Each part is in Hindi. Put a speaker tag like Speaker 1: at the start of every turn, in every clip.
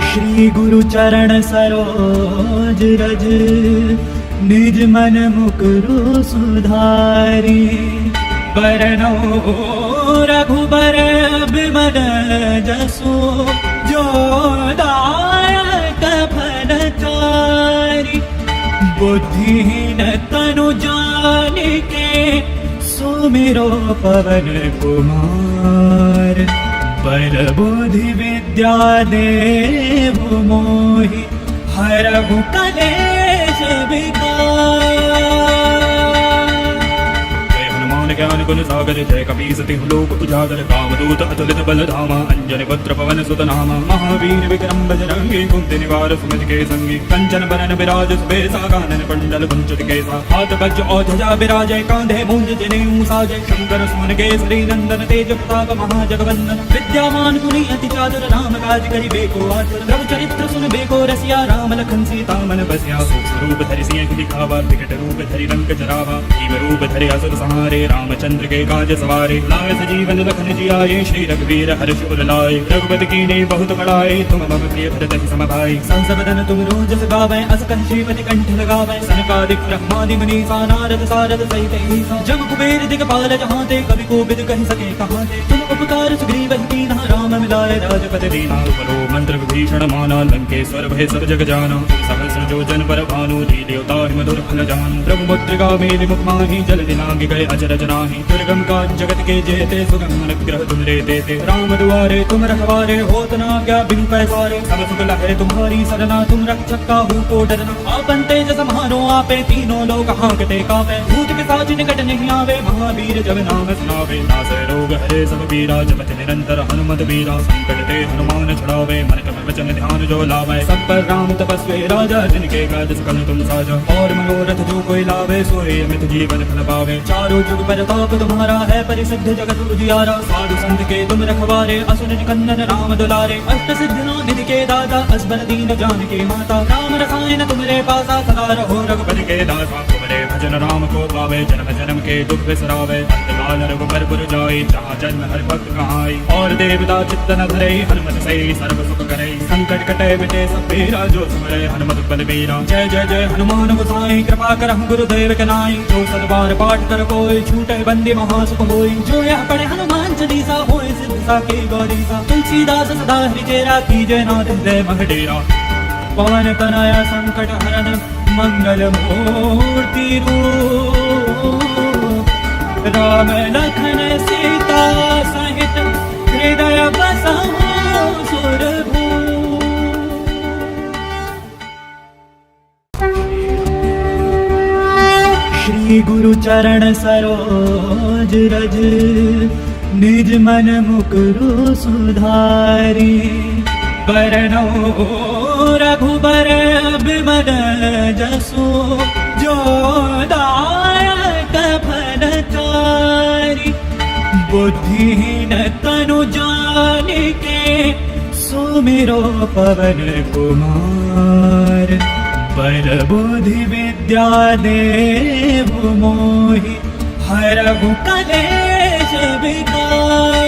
Speaker 1: श्री गुरु चरण सरोज रज, निज मन मुकुरु सुधारी। बरनौ रघुबर बिमल जसु, जो दायक फलचारि। बुद्धिहीन तनु जानिके, सुमिरो पवन कुमार। बल बुद्धि विद्या देहु मोहि, हरहु कलेश विकार।
Speaker 2: ज्ञान गुण सागर जय कपीस तिहु लोक उजागर। कामदूत अतुलित बल धामा, अंजनी पुत्र पवन सुत नामा। महावीर विक्रम बजरंगी, कुंती निवार सुमति के संगी। कंचन बरन विराज सुबेसा, कानन कुंडल कुंचित केसा। हाथ वज्र और ध्वजा विराजय, कांधे मूंज जनेऊ साजय। शंकर सुमन केसरी नंदन, तेज प्रताप महाजगवंदन। विद्यामान गुणी अति चातुर, राम काज करिबे को आतुर। प्रभु चरित्र सुनबे को रसिया, राम लखन सीता मन बसिया। सूक्ष्म रूप धरि सिंह दिखावा, विकट रूप धरि लंक जरावा। भीम रूप धरि असुर संहारे, रामचंद्र के काज सवारे। लाए सजीवन लखन जियाए, श्री रघुवीर हर्ष उर लाए। रघुपति कीन्ही बहुत बड़ाई, तुम मम प्रिय भरत सम भाई। संस बदन तुम रोजस गावै, अस कहि श्रीपति कंठ लगावै। सनकादिक ब्रह्मादि मुनीसा, नारद सारद सहित ईसा। जम कुबेर दिगपाल जहांते, कवि कोविद कहि सके कहांते। तुम उपकार सुग्रीवहि कीन्हा, राम मिलाए राजपद दीना। तुमरो मंत्र विभीषण माना, लंकेश्वर भय सब जग जाना। सहस्र योजन पर भानु, लील्योताहि मधुर फल जानु। प्रभु मुद्रिका मेलि मुख माहि, जल दिलांघि गए अचरज नाहि। दुर्गम काज जगत के जेते, सुगम अनुग्रह तुम रे देते। राम दुआरे तुम रखवारे, होत न आज्ञा बिनु पैसारे। सब सुख लहै तुम्हारी सरना, तुम रक्षक काहू को डरना। आपन तेज सम्हारो आपे, तीनों लोक हांकते कापे। भूत पिशाच निकट नहीं आवे, महावीर जब नाम सुनावे। नासै रोग हरे सब पीरा, जपत निरंतर हनुमत वीरा। संकट ते हनुमान छुड़ावे, मन क्रम वचन ध्यान जो लावे। सब पर राम तपस्वी राजा, जिनके काज सकल तुम साजा। और मनोरथ जो कोई लावे, सोई अमित जीवन फल पावे। चारों जुग परताप तुम्हारा है, परिसिद्ध जगत उजियारा। साधु संत के तुम रखवारे, असुर निकंदन राम दुलारे। अष्ट सिद्धियों निधि के दाता, असबर दीन जानकी माता। राम रसायन तुमरे पासा, सदा रहो रघुपति के दासा। तुमरे भजन राम को पावे, जन्म जन्म के दुख बिसरावे। अंतकाल रघुबर पुर जाई, जहाँ जन्म हर भक्त कहाई। और देवता चित्त न धरे, हनुमत से सर्व सुख करे। संकट कटे मिटे सब पीरा, जो सुमरे हनुमत बलबीरा। जय जय जय हनुमान गोसाई, कृपा करहु गुरुदेव के नाई। जो सतबार पाठ कर कोई, छूटे बंदी महासुख होई। जो यह पढ़े हनुमान चालीसा, होए सिद्ध साकी गौरीसा। तुलसीदास सदा हरिचेरा, कीजय नाथ हृदय मह डेरा। पवन तनया संकट हरन, मंगल मूर्ति रूप। राम लखन सीता सहित, हृदय बसहु सुरभूप। श्री गुरु चरण सरोज रज, निज मन मुकुरु सुधारी। बरनौ रघुबर बिमल जसु, जो दायक फलचारि। बुद्धिहीन तनु जानिके, सुमिरो पवन कुमार। बल बुद्धि विद्या देहु मोहि, हरहु कलेश विकार।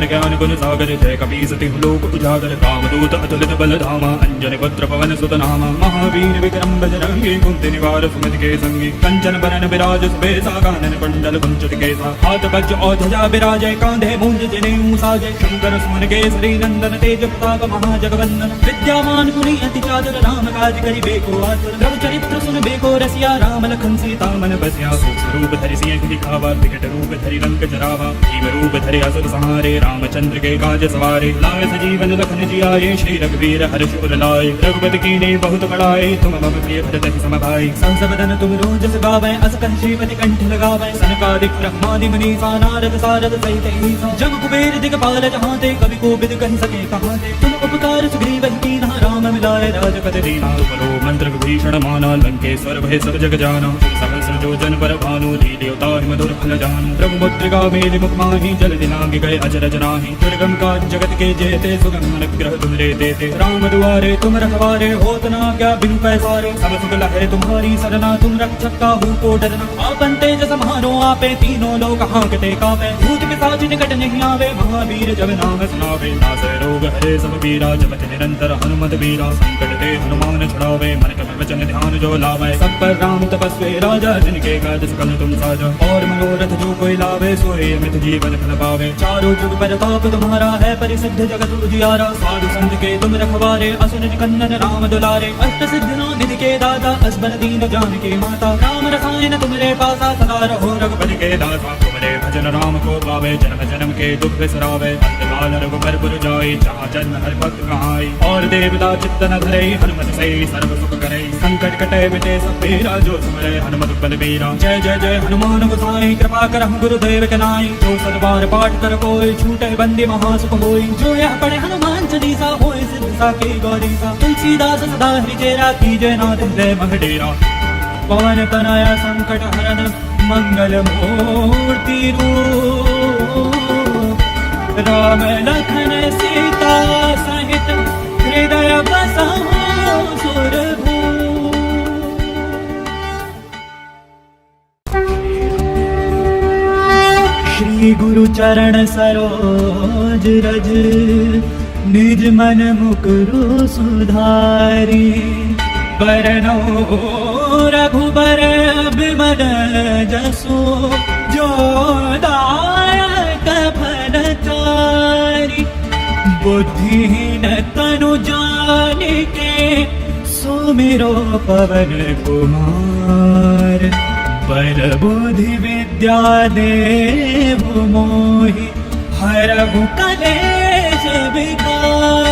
Speaker 2: ज्ञान गुण सागर जय कपीस तिहु लोक उजागर। कामदूत अतुलित बल धामा, अंजनी पुत्र पवन सुत नामा। महावीर विक्रम बजरंगी, कुंती निवार सुमति के संगी। कंचन बरन विराज सुबेसा, कानन कुंडल कुंचित केसा। हाथ वज्र और ध्वजा विराजय, कांधे मूंज जनेऊ साजय। शंकर सुमन केसरी नंदन, तेज प्रताप महाजगवंदन। विद्यामान गुणी अति चातुर, राम काज करिबे को आतुर। प्रभु चरित्र सुनबे को रसिया, राम लखन सीता मन बसिया। सूक्ष्म रूप धरि सिंह दिखावा, विकट रूप धरि लंक जरावा। भीम रूप धरि असुर संहारे, रामचंद्र के काज सवारे। लाए सजीवन लखन जियाए, श्री रघुवीर हर्ष उर लाए। रघुपति कीन्ही बहुत बड़ाई, तुम मम प्रिय भरत सम भाई। संस बदन तुम रोजस गावै, अस कहि श्रीपति कंठ लगावै। सनकादिक ब्रह्मादि मुनीसा, नारद सारद सहित ईसा। जम कुबेर दिगपाल जहांते, कवि कोविद कहि सके कहांते। तुम उपकार सुग्रीवहि कीन्हा, राम
Speaker 1: मिलाए राजपति दीना।
Speaker 2: तुमरो मंत्र विभीषण माना लंकेश्वर भय सब जग जाना। सहस्र जो जन पर भानु लील्योता मधुर फल जानु। प्रभु मुद्रिका मेलि मुख माहि जल दिनांग गए अचरज नाही। दुर्गम का जगत के जेते सुगम अनुग्रह तुम रे देते। राम दुआरे तुम रखवारे होत न क्या बिनु पैसारे। सब सुख लहरे तुम्हारी सरना तुम रक्षक काहू को डरना। आपन तेज समारो आपे तीनों लोक हांकते कापे। भूत पिशाच निकट नहीं आवे महावीर जब नाम सुनावे। नासै रोग हरे सब पीरा जपति निरंतर हनुमत बीरा। संकट ते हनुमान छुड़ावे मन क्रम वचन ध्यान जो लावे। सब पर राम तपस्वी राजा जिनके काज सकल तुम साजा। और मनोरथ जो कोई लावे सोए अमित जीवन फल पावे। चारों जुग परताप तुम्हारा है परिसिद्ध जगत उजियारा। साधु संत के तुम रखवारे असुर निकंदन राम दुलारे। अष्ट सिद्धि निधि के दाता असबर दीन जानकी माता। राम रसायन तुमरे पासा सदा रहो रघुपति के दासा। तुमरे भजन राम को पावे जन्म जन्म के दुख बिसरावे। अंतकाल रघुबर पुर जाई जहाँ जन्म हर भक्त कहाई। और देवता चित्त न धरे हनुमत से सर्व सुख करे। संकट कटे मिटे सब पीरा जो सुमरे हनुमत बलबीरा। जय जय जय हनुमान गोसाई कृपा करहु गुरुदेव के नाई। जो सतबार पाठ कर कोई छूटे बंदी महासुख होई। जो यह पढ़े हनुमान चालीसा होए सिद्ध साकी गौरीसा। तुलसीदास सदा हरिचेरा कीजय नाथ हृदय मह डेरा। पवन तनया संकट हरन मंगल मूर्ति रूप। राम लखन सीता सहित हृदय बसहु सुरभूप। श्री गुरु चरण सरोज रज निज मन मुकुरु सुधारी। बरनौ रघुबर बिमल जसु जो दायक फल चारि। बुद्धिहीन तनु जानिके सुमिरो पवन कुमार। पर बुद्धि विद्या देहु मोहि हरहु कलेश विकार।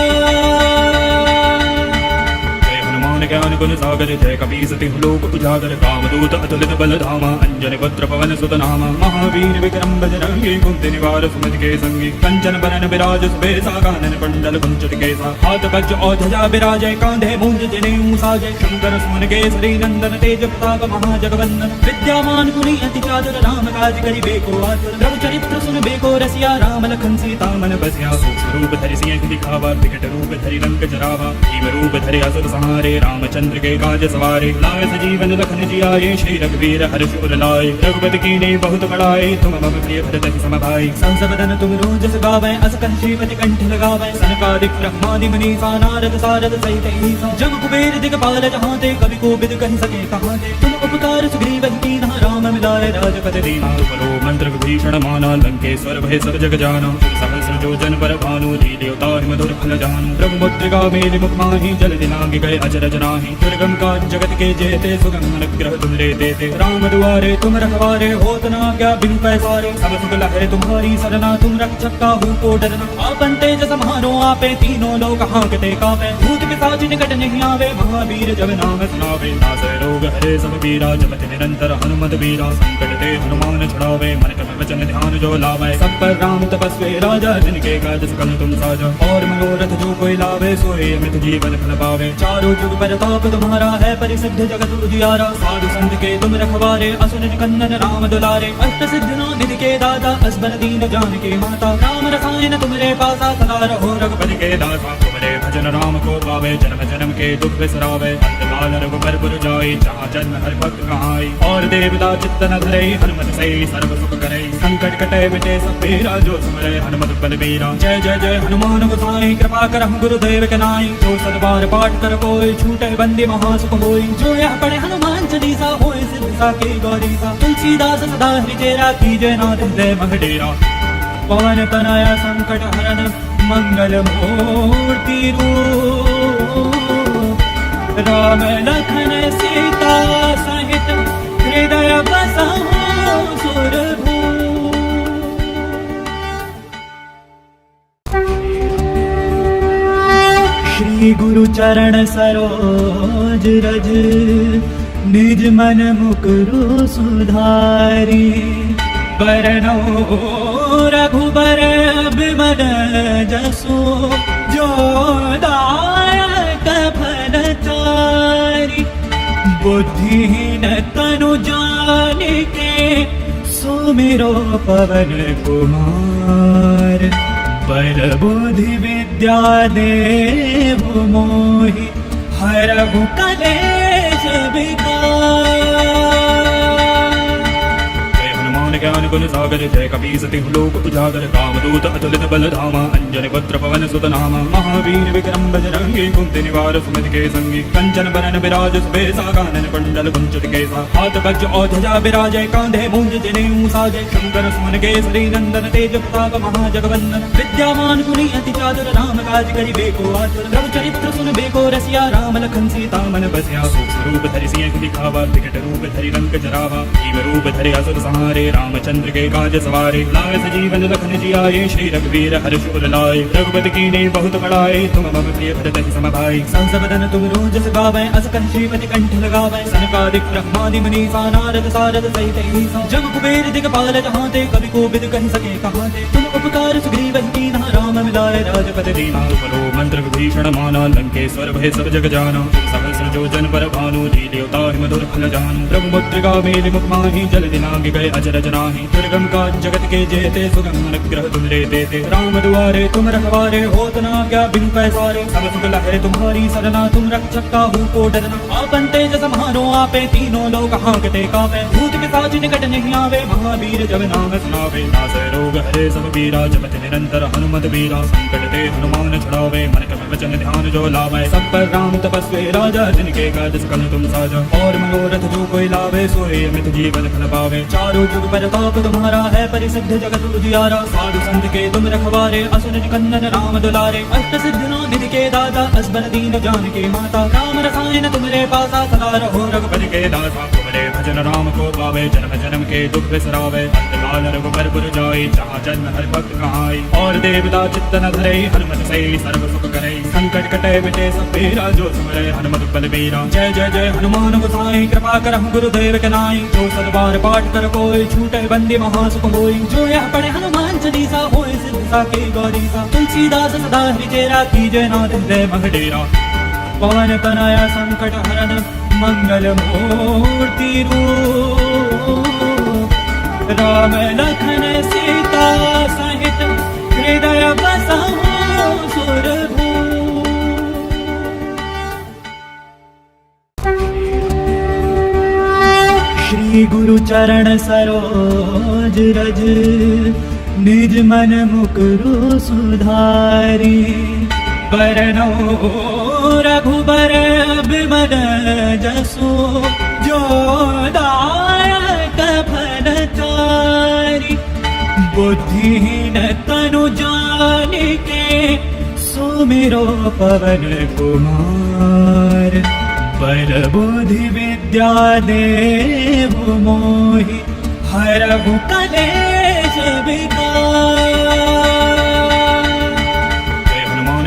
Speaker 2: ज्ञान गुण सागर जय कपीसति लोक उजागर। कामदूत अतुलित बल धामा अंजन पुत्र पवन सुत नामा। महावीर विक्रम बजरंगी कुंती निवार सुमति के संगी। कंचन बरन विराज सुबेसा कानन कुंडल कुंचित केसा। हाथ वज्र और ध्वजा विराजय कांधे मूंज जनेऊ साजय। शंकर सुमन केसरी नंदन तेज प्रताप महाजगवंदन। विद्यामान गुणी अति चातुर राम काज करिबे को आतुर। प्रभु चरित्र सुनबे को रसिया राम लखन सीता मन बसिया। सूक्ष्म रूप धरि सिंह दिखावा विकट रूप धरि लंक जरावा। भीम रूप धरि असुर संहारे रामचंद्र के काज सवारे। लाए सजीवन लखन जियाए श्री रघुवीर हर्ष उर लाए। रघुपति कीन्हे बहुत बड़ाई तुम मम प्रिय भरत सम भाई। संस बदन तुम रोजस गावै अस कहि श्रीपति कंठ लगावै। सनकादिक ब्रह्मादि मुनीसा नारद सारद सहित ईसा। जब कुबेर दिगपाल जहाँ ते कवि कोविद कहि सके कहाँ ते। तुम उपकार सुग्रीव कीन्हा राम मिलाए राजपति दीना। तुमरो मंत्र विभीषण माना लंकेश्वर भय सब जग जाना। सहस्र जो जन पर भानु लील्योता मधुर फल जानु। प्रभु मुद्रिका मेलि मुख माहि जल दिनांग गए अचरज नाही। दुर्गम का जगत के जेते सुगम अनुग्रह तुम रे देते। राम दुआरे तुम रखवारे होत न क्या बिनु पैसारे। सब सुख लहरे तुम्हारी सरना तुम रक्षक काहू को डरना। आपन तेज समारो आपे तीनों लोक हांकते कापे। भूत पिशाच निकट नहीं आवे महावीर जब नाम सुनावे। नासै रोग हरे सब पीरा जपति निरंतर हनुमत बीरा। संकट ते हनुमान छुड़ावे मन क्रम वचन ध्यान जो लावे। सब पर राम तपस्वी राजा जिनके काज सकल तुम साजा। और मनोरथ जो कोई लावे सोए अमित जीवन फल पावे। चारों जुग परताप तुम्हारा है परिसिद्ध जगत उजियारा। साधु संत के तुम रखवारे असुर निकंदन राम दुलारे। अष्ट सिद्धि निधि के दाता असबर दीन जानकी माता। राम रसायन तुमरे पासा सदा रहो रघुपति के दासा। तुमरे भजन राम को पावे जन्म जन्म के दुख बिसरावे। अंतकाल रघुबर पुर जाई जहाँ जन्म हर भक्त कहाई। और देवता चित्त न धरे हनुमत से सर्व सुख करे। संकट कटे मिटे सब पीरा जो सुमरे हनुमत बलबीरा। जय जय जय हनुमान गोसाई कृपा करहु गुरुदेव के नाई। जो सतबार पाठ कर कोई छूटे बंदी महासुख होई। जो यह पढ़े हनुमान चालीसा होए सिद्ध साकी गौरीसा। तुलसीदास सदा हरिचेरा कीजय नाथ हृदय मह डेरा। पवन तनया संकट हरन मंगल मूर्ति रूप। राम लखन सीता सहित हृदय बसहु सुरभूप। श्री गुरु चरण सरोज रज निज मन मुकुरु सुधारी। बरनौ रघुबर बिमल जसु जो दायक
Speaker 1: दुलारी बुद्धिहीन तनु जानिके सुमिरो पवन कुमार बल बुद्धि विद्या देव मोहि हरहु कलेश विकार।
Speaker 2: ज्ञान गुण सागर जय कपी सति लोक उजागर कामदूत अतुलित बल धामा अंजन पुत्र पवन सुत नामा महावीर विक्रम बजरंगी कुंती निवार सुमति के संगी कंचन बरन विराज सुबेसा कानन कुंडल कुंचित केसा हाथ वज्र और ध्वजा विराजय कांधे मूंज जनेऊ साजय शंकर सुमन केसरी नंदन तेज प्रताप महाजगवंदन विद्यावान गुणी अति चातुर राम काज करि बेको आतुर प्रभु चरित्र सुन बेको रसिया राम लखन सीता मन बसिया सूक्ष्म रूप धरि सिंह दिखावा विकट रूप धरि रंग जरावा जीव रूप धरि असुर संहारे रामचंद्र के काज सवारे लाए सजीवन लखन जियाए श्री रघुवीर हर्ष उर लाए रघुपति कीन्हे बहुत बड़ाए तुम मम प्रिय भरत सम भाई सहस बदन तुम रोजस गावै अस कहि श्रीपति कंठ लगावै सनकादिक ब्रह्मादि मुनीसा नारद सारद सहित ईसा जग कुबेर दिगपाल जहांते कवि कोविद कहि सके कहाते तुम उपकार सुग्रीव कीन्हा राम मिलाए राजपद दीना बलो मंत्र विभीषण माना लंकेश्वर भय सब जग जाना सहस्र जो जन पर भानु लील्योता मधुर फल जानु प्रभु मुद्रिका मेलि मुख माहि जल दिनांग गए अजरज नाही दुर्गम का जगत के जेते सुगम अनुग्रह तुम रे देते राम दुआरे तुम रखवारे होत ना क्या बिन पैसारे सब सुख लहरे तुम्हारी सरना तुम रक्षक काहू को डरना आपन तेज समारो आपे तीनों लोग हांकते कापे भूत पिशाच निकट नहीं आवे महावीर जब नाम सुनावे नासै रोग हरे सब पीरा जपत निरंतर हनुमत बीरा संकट ते हनुमान छुड़ावे मन क्रम वचन ध्यान जो लावे सब पर राम तपस्वी राजा जिनके काज सकल तुम साजा और मनोरथ जो कोई लावे सोए अमित जीवन फल पावे चारों जुग प्रताप तुम्हारा है परिसिद्ध जगत उजियारा साधु संत के तुम रखवारे असुर निकंदन राम दुलारे अष्ट सिद्धियों निधि के दाता असबर दीन जान के माता राम रसायन तुम्हारे पासा सदा रहो रघुपति के दासा तुम्हारे भजन राम को पावे जन्म जन्म के दुख बिसरावे अंतकाल रघुबर पुर जाई जहाँ जन्म हर भक्त कहाई और देवता चित्त न धरे हनुमत से सर्व सुख करे संकट कटे मिटे सब पीरा जो सुमरे हनुमत बल बीरा जय जय जय हनुमान गोसाई कृपा करहु गुरुदेव के नाई जो सदबार पाठ कर कोई छूटे बंदी महासुख होई जो यह पढ़े हनुमान चालीसा होए सिद्ध साके गौरीसा तुलसीदास सदा हरिचेरा कीजय नाथ हृदय मह डेरा पवन तनया संकट हरन मंगल मूर्ति रूप राम लखन सीता सहित हृदय बसहु सुरभूप। श्री गुरु चरण सरोज रज निज मन मुकुरु सुधारी बरनो रघुबर बिमल जसु जो दायक फल चारि बुद्धिहीन तनु जानिके सुमिरो पवन कुमार बल बुद्धि विद्या देव मोहि हरहु कलेश विकार।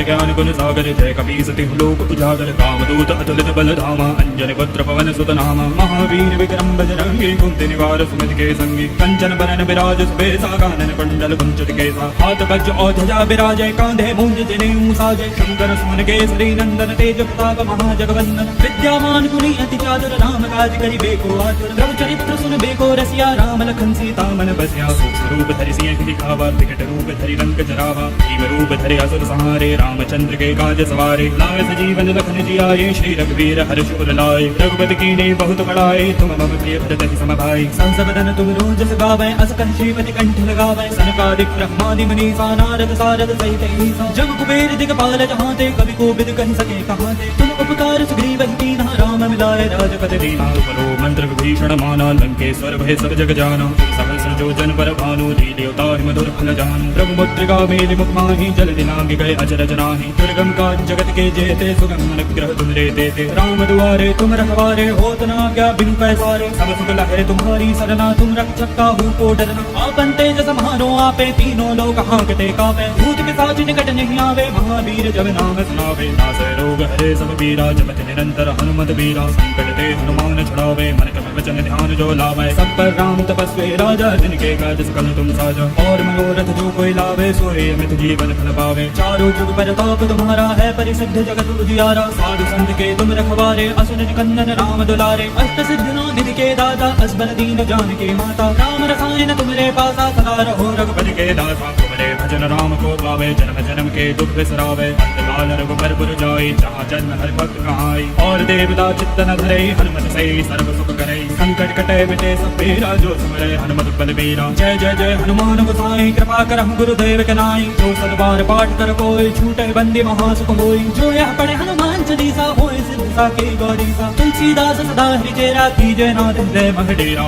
Speaker 2: ज्ञान गुण सागर जय कपी सति लोक उजागर कामदूत अतुलित बल धामा अंजन पुत्र पवन सुत नामा महावीर विक्रम बजरंगी कुंती निवार सुमति के संगी कंचन बरन विराज सुबेसा कानन कुंडल कुंचित केसा हाथ वज्र और ध्वजा विराजय कांधे मूंज जनेऊ साजय शंकर सुमन केसरी नंदन तेज प्रताप महाजगवंदन विद्यावान गुणी अति चातुर राम काज करि बेको आतुर प्रभु चरित्र सुन बेको रसिया राम लखन सीता मन बसिया सूक्ष्म रूप धरि सिंह दिखावा विकट रूप धरि रंग जरावा जीव रूप धरि असुर संहारे रामचंद्र के काज सवारे लाए सजीवन लखन जियाए श्री रघुवीर हर्ष उर लाए रघुपति कीन्हे बहुत बड़ाए तुम मम प्रिय भरत सम भाई सहस बदन तुम रोजस गावै अस कहि श्रीपति कंठ लगावै सनकादिक ब्रह्मादि मुनीसा नारद सारद सहित ईसा जग कुबेर दिगपाल जहांते कवि कोविद कहि सके कहाते तुम उपकार सुग्रीव कीन्हा राम मिलाए राजपद दीना बलो मंत्र विभीषण माना लंकेश्वर भय सब जग जाना सहस्र जो जन पर भानु लील्योता मधुर फल जानु प्रभु मुद्रिका मेलि मुख माहि जल दिनांग गए अजरज नाही दुर्गम का जगत के जेते सुगम अनुग्रह तुम रे देते राम दुआरे तुम रखवारे होत ना क्या बिन पैसारे सब सुख लहरे तुम्हारी सरना तुम रक्षक काहू को डरना आपन तेज समारो आपे तीनों लोग हांकते कापे भूत पिशाच निकट नहीं आवे महावीर जब नाम सुनावे नासै रोग हरे सब पीरा जपत निरंतर हनुमत बीरा संकट ते हनुमान छुड़ावे मन क्रम वचन ध्यान जो लावे सब पर राम तपस्वी राजा जिनके काज सकल तुम साजा और मनोरथ जो कोई लावे सोए अमित जीवन फल पावे चारों जुग प्रताप
Speaker 1: तुम्हारा है परिसिद्ध जगत उजियारा। साधु संत के तुम रखवारे असुर निकंदन राम दुलारे। अष्ट सिद्धियों निधि के दाता असबर दीन जानकी माता। राम रसायन तुम्हारे पासा सदा रहो रघुपति के दासा। तुम्हारे भजन राम को पावे जन्म जन्म के दुख बिसरावे। अंतकाल रघुबर पुर जाई जहाँ जन्म हर भक्त कहाई। और देवता चित्त न धरे हनुमत से सर्व सुख करे। संकट कटे मिटे सब पीरा जो सुमरे हनुमत बलबीरा। जय जय जय हनुमान गोसाई कृपा करहु गुरुदेव के नाई। जो सतबार पाठ कर कोई छूटे बंदी महासुख होई। जो यह पढ़े हनुमान चालीसा होए सिद्ध साकी गौरीसा। तुलसीदास सदा हरिचेरा कीजय नाथ हृदय महडेरा।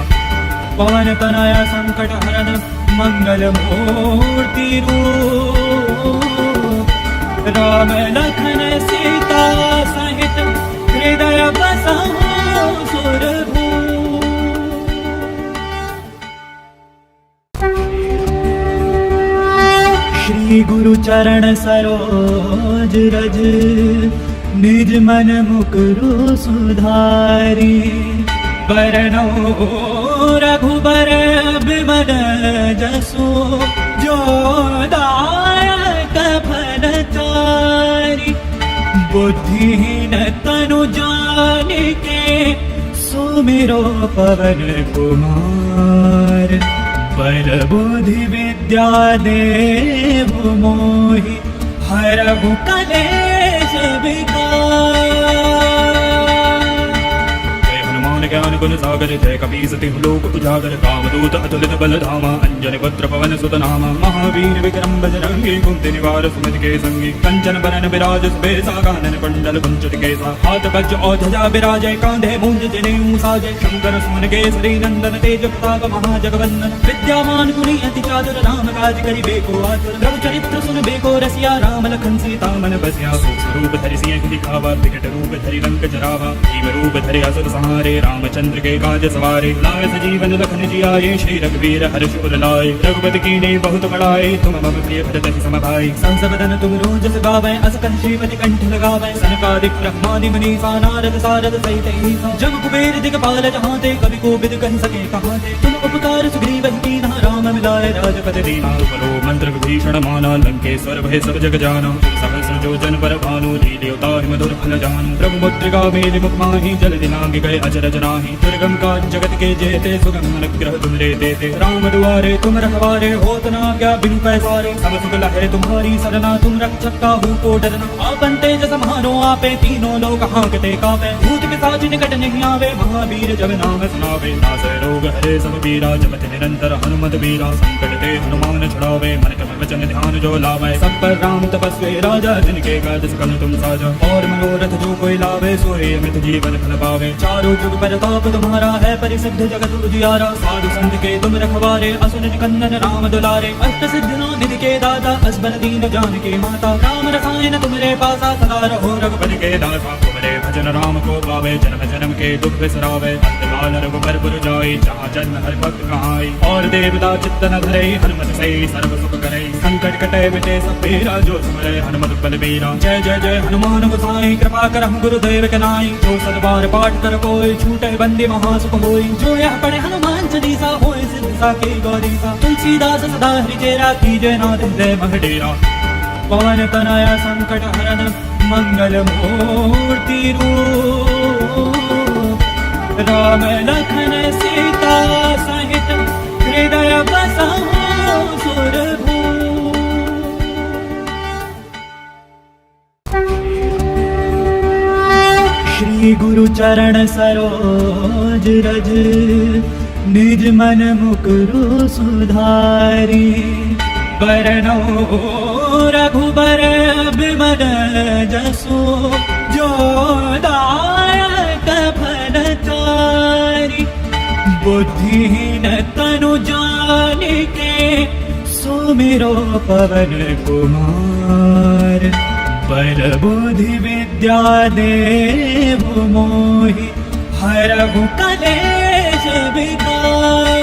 Speaker 1: पवन तनया संकट हरन मंगल मूर्ति रूप। राम लखन सीता सहित हृदय बसहु सुरभूप। श्री गुरु चरण सरोज रज निज मन मुकुरु सुधारी। बरनौ रघुबर बिमल जसु जो दायक फलचारी। बुद्धिहीन तनु जानिके सुमिरो पवन कुमार। बल बुद्धि विद्या देहु मोहि हरहु कलेश विकार।
Speaker 2: ज्ञान गुण सागर जय कपीस तिहु लोक उजागर। कामदूत अतुलित बल धामा अंजनी पुत्र पवन सुत नामा। महावीर विक्रम बजरंगी कुंती निवार सुमति के संगी। कंचन बरन विराज सुबेसा कानन कुंडल कुंचित केसा। हाथ वज्र और ध्वजा विराजय कांधे मूंज जनेऊ साजय। शंकर सुमन केसरी नंदन तेज प्रताप महाजगवंदन। विद्यामान गुणी अति चातुर राम काज करिबे को आतुर। प्रभु चरित्र सुनबे को रसिया राम लखन सीता मन बसिया। सूक्ष्म रूप धरि सिंह दिखावा विकट रूप धरि लंक जरावा। जीव रूप धरि असुर संहारे रामचंद्र के काज सवारे। लाए सजीवन लखन जियाए श्री रघुवीर हर्ष उर लाए। रघुपति कीन्ही बहुत बड़ाई तुम मम प्रिय भरत सम भाई। संस बदन तुम रोजस गावै अस कन श्रीपति कंठ लगावै। सनकादिक ब्रह्मादि मुनीसा नारद सारद सहित ईसा। जम कुबेर दिगपाल जहाँ ते कवि कोविद कहि सके कहाँ ते। तुम उपकार सुग्रीव कीन्हा राम मिलाए राजपद दीना। तुमरो मंत्र विभीषण माना लंकेश्वर भय सब जग जाना। सहस्र जो जन पर भानु लील्योताहि मधुर फल जानू। प्रभु मुद्रिका मेलि मुख माहि जल दिलांग गए अचरज नाही। दुर्गम काज जगत के जेते सुगम अनुग्रह तुमरे देते। राम दुआरे तुम रखवारे होत न आज्ञा बिनु पैसारे। सब सुख लहै तुम्हारी सरना तुम रक्षक काहू को डरना। आपन तेज सम्हारो आपे तीनों लोक हांकते कापे। भूत पिशाच निकट नहीं आवे महावीर जब नाम सुनावे। नासै रोग हरे सब पीरा जपत निरंतर हनुमत बीरा। संकट ते हनुमान छुड़ावे मन क्रम वचन ध्यान जो लावे। सब पर राम तपस्वी राजा जिनके काज सकल तुम साजा। और मनोरथ जो कोई लावे सोए अमित जीवन फल पावे। चारों जुग प्रताप तुम्हारा है परिसिद्ध जगत उजियारा। साधु संत के तुम रखवारे असुर निकंदन राम दुलारे। अष्ट सिद्धियों निधि के दाता असबर दीन जानकी माता। राम रसायन तुम्हारे पासा सदा रहो रघुपति के दासा। तुम्हारे भजन राम को पावे जन्म जन्म के दुख बिसरावे। अंतकाल रघुबर पुर जाई जहाँ जन्म हर भक्त कहाई। और देवता चित्त न धरे हनुमत से सर्व सुख करे। संकट कटे मिटे सब पीरा जो सुमरे हनुमत बलबीरा। जय जय जय हनुमान गोसाई कृपा करहु गुरुदेव के नाई। जो सतबार पाठ कर कोई छूटे बंदी महासुख होई। जो यह पढ़े हनुमान चालीसा होए सिद्ध साकी गौरीसा। तुलसीदास सदा हरिचेरा कीजय नाथ हृदय महडेरा। पवन तनया संकट हरन मंगल मूर्ति रूप। राम लखन सीता सहित हृदय बसहु सुरभूप। श्री गुरु चरण सरोज रज निज मन मुकुरु सुधारी। बरनौ रघुबर बिमल जसु जो दायक फलचारी। बुद्धिहीन तनु जानिके सुमिरो पवन कुमार। बल बुद्धि विद्या देहु मोहि हरहु कलेश विकार।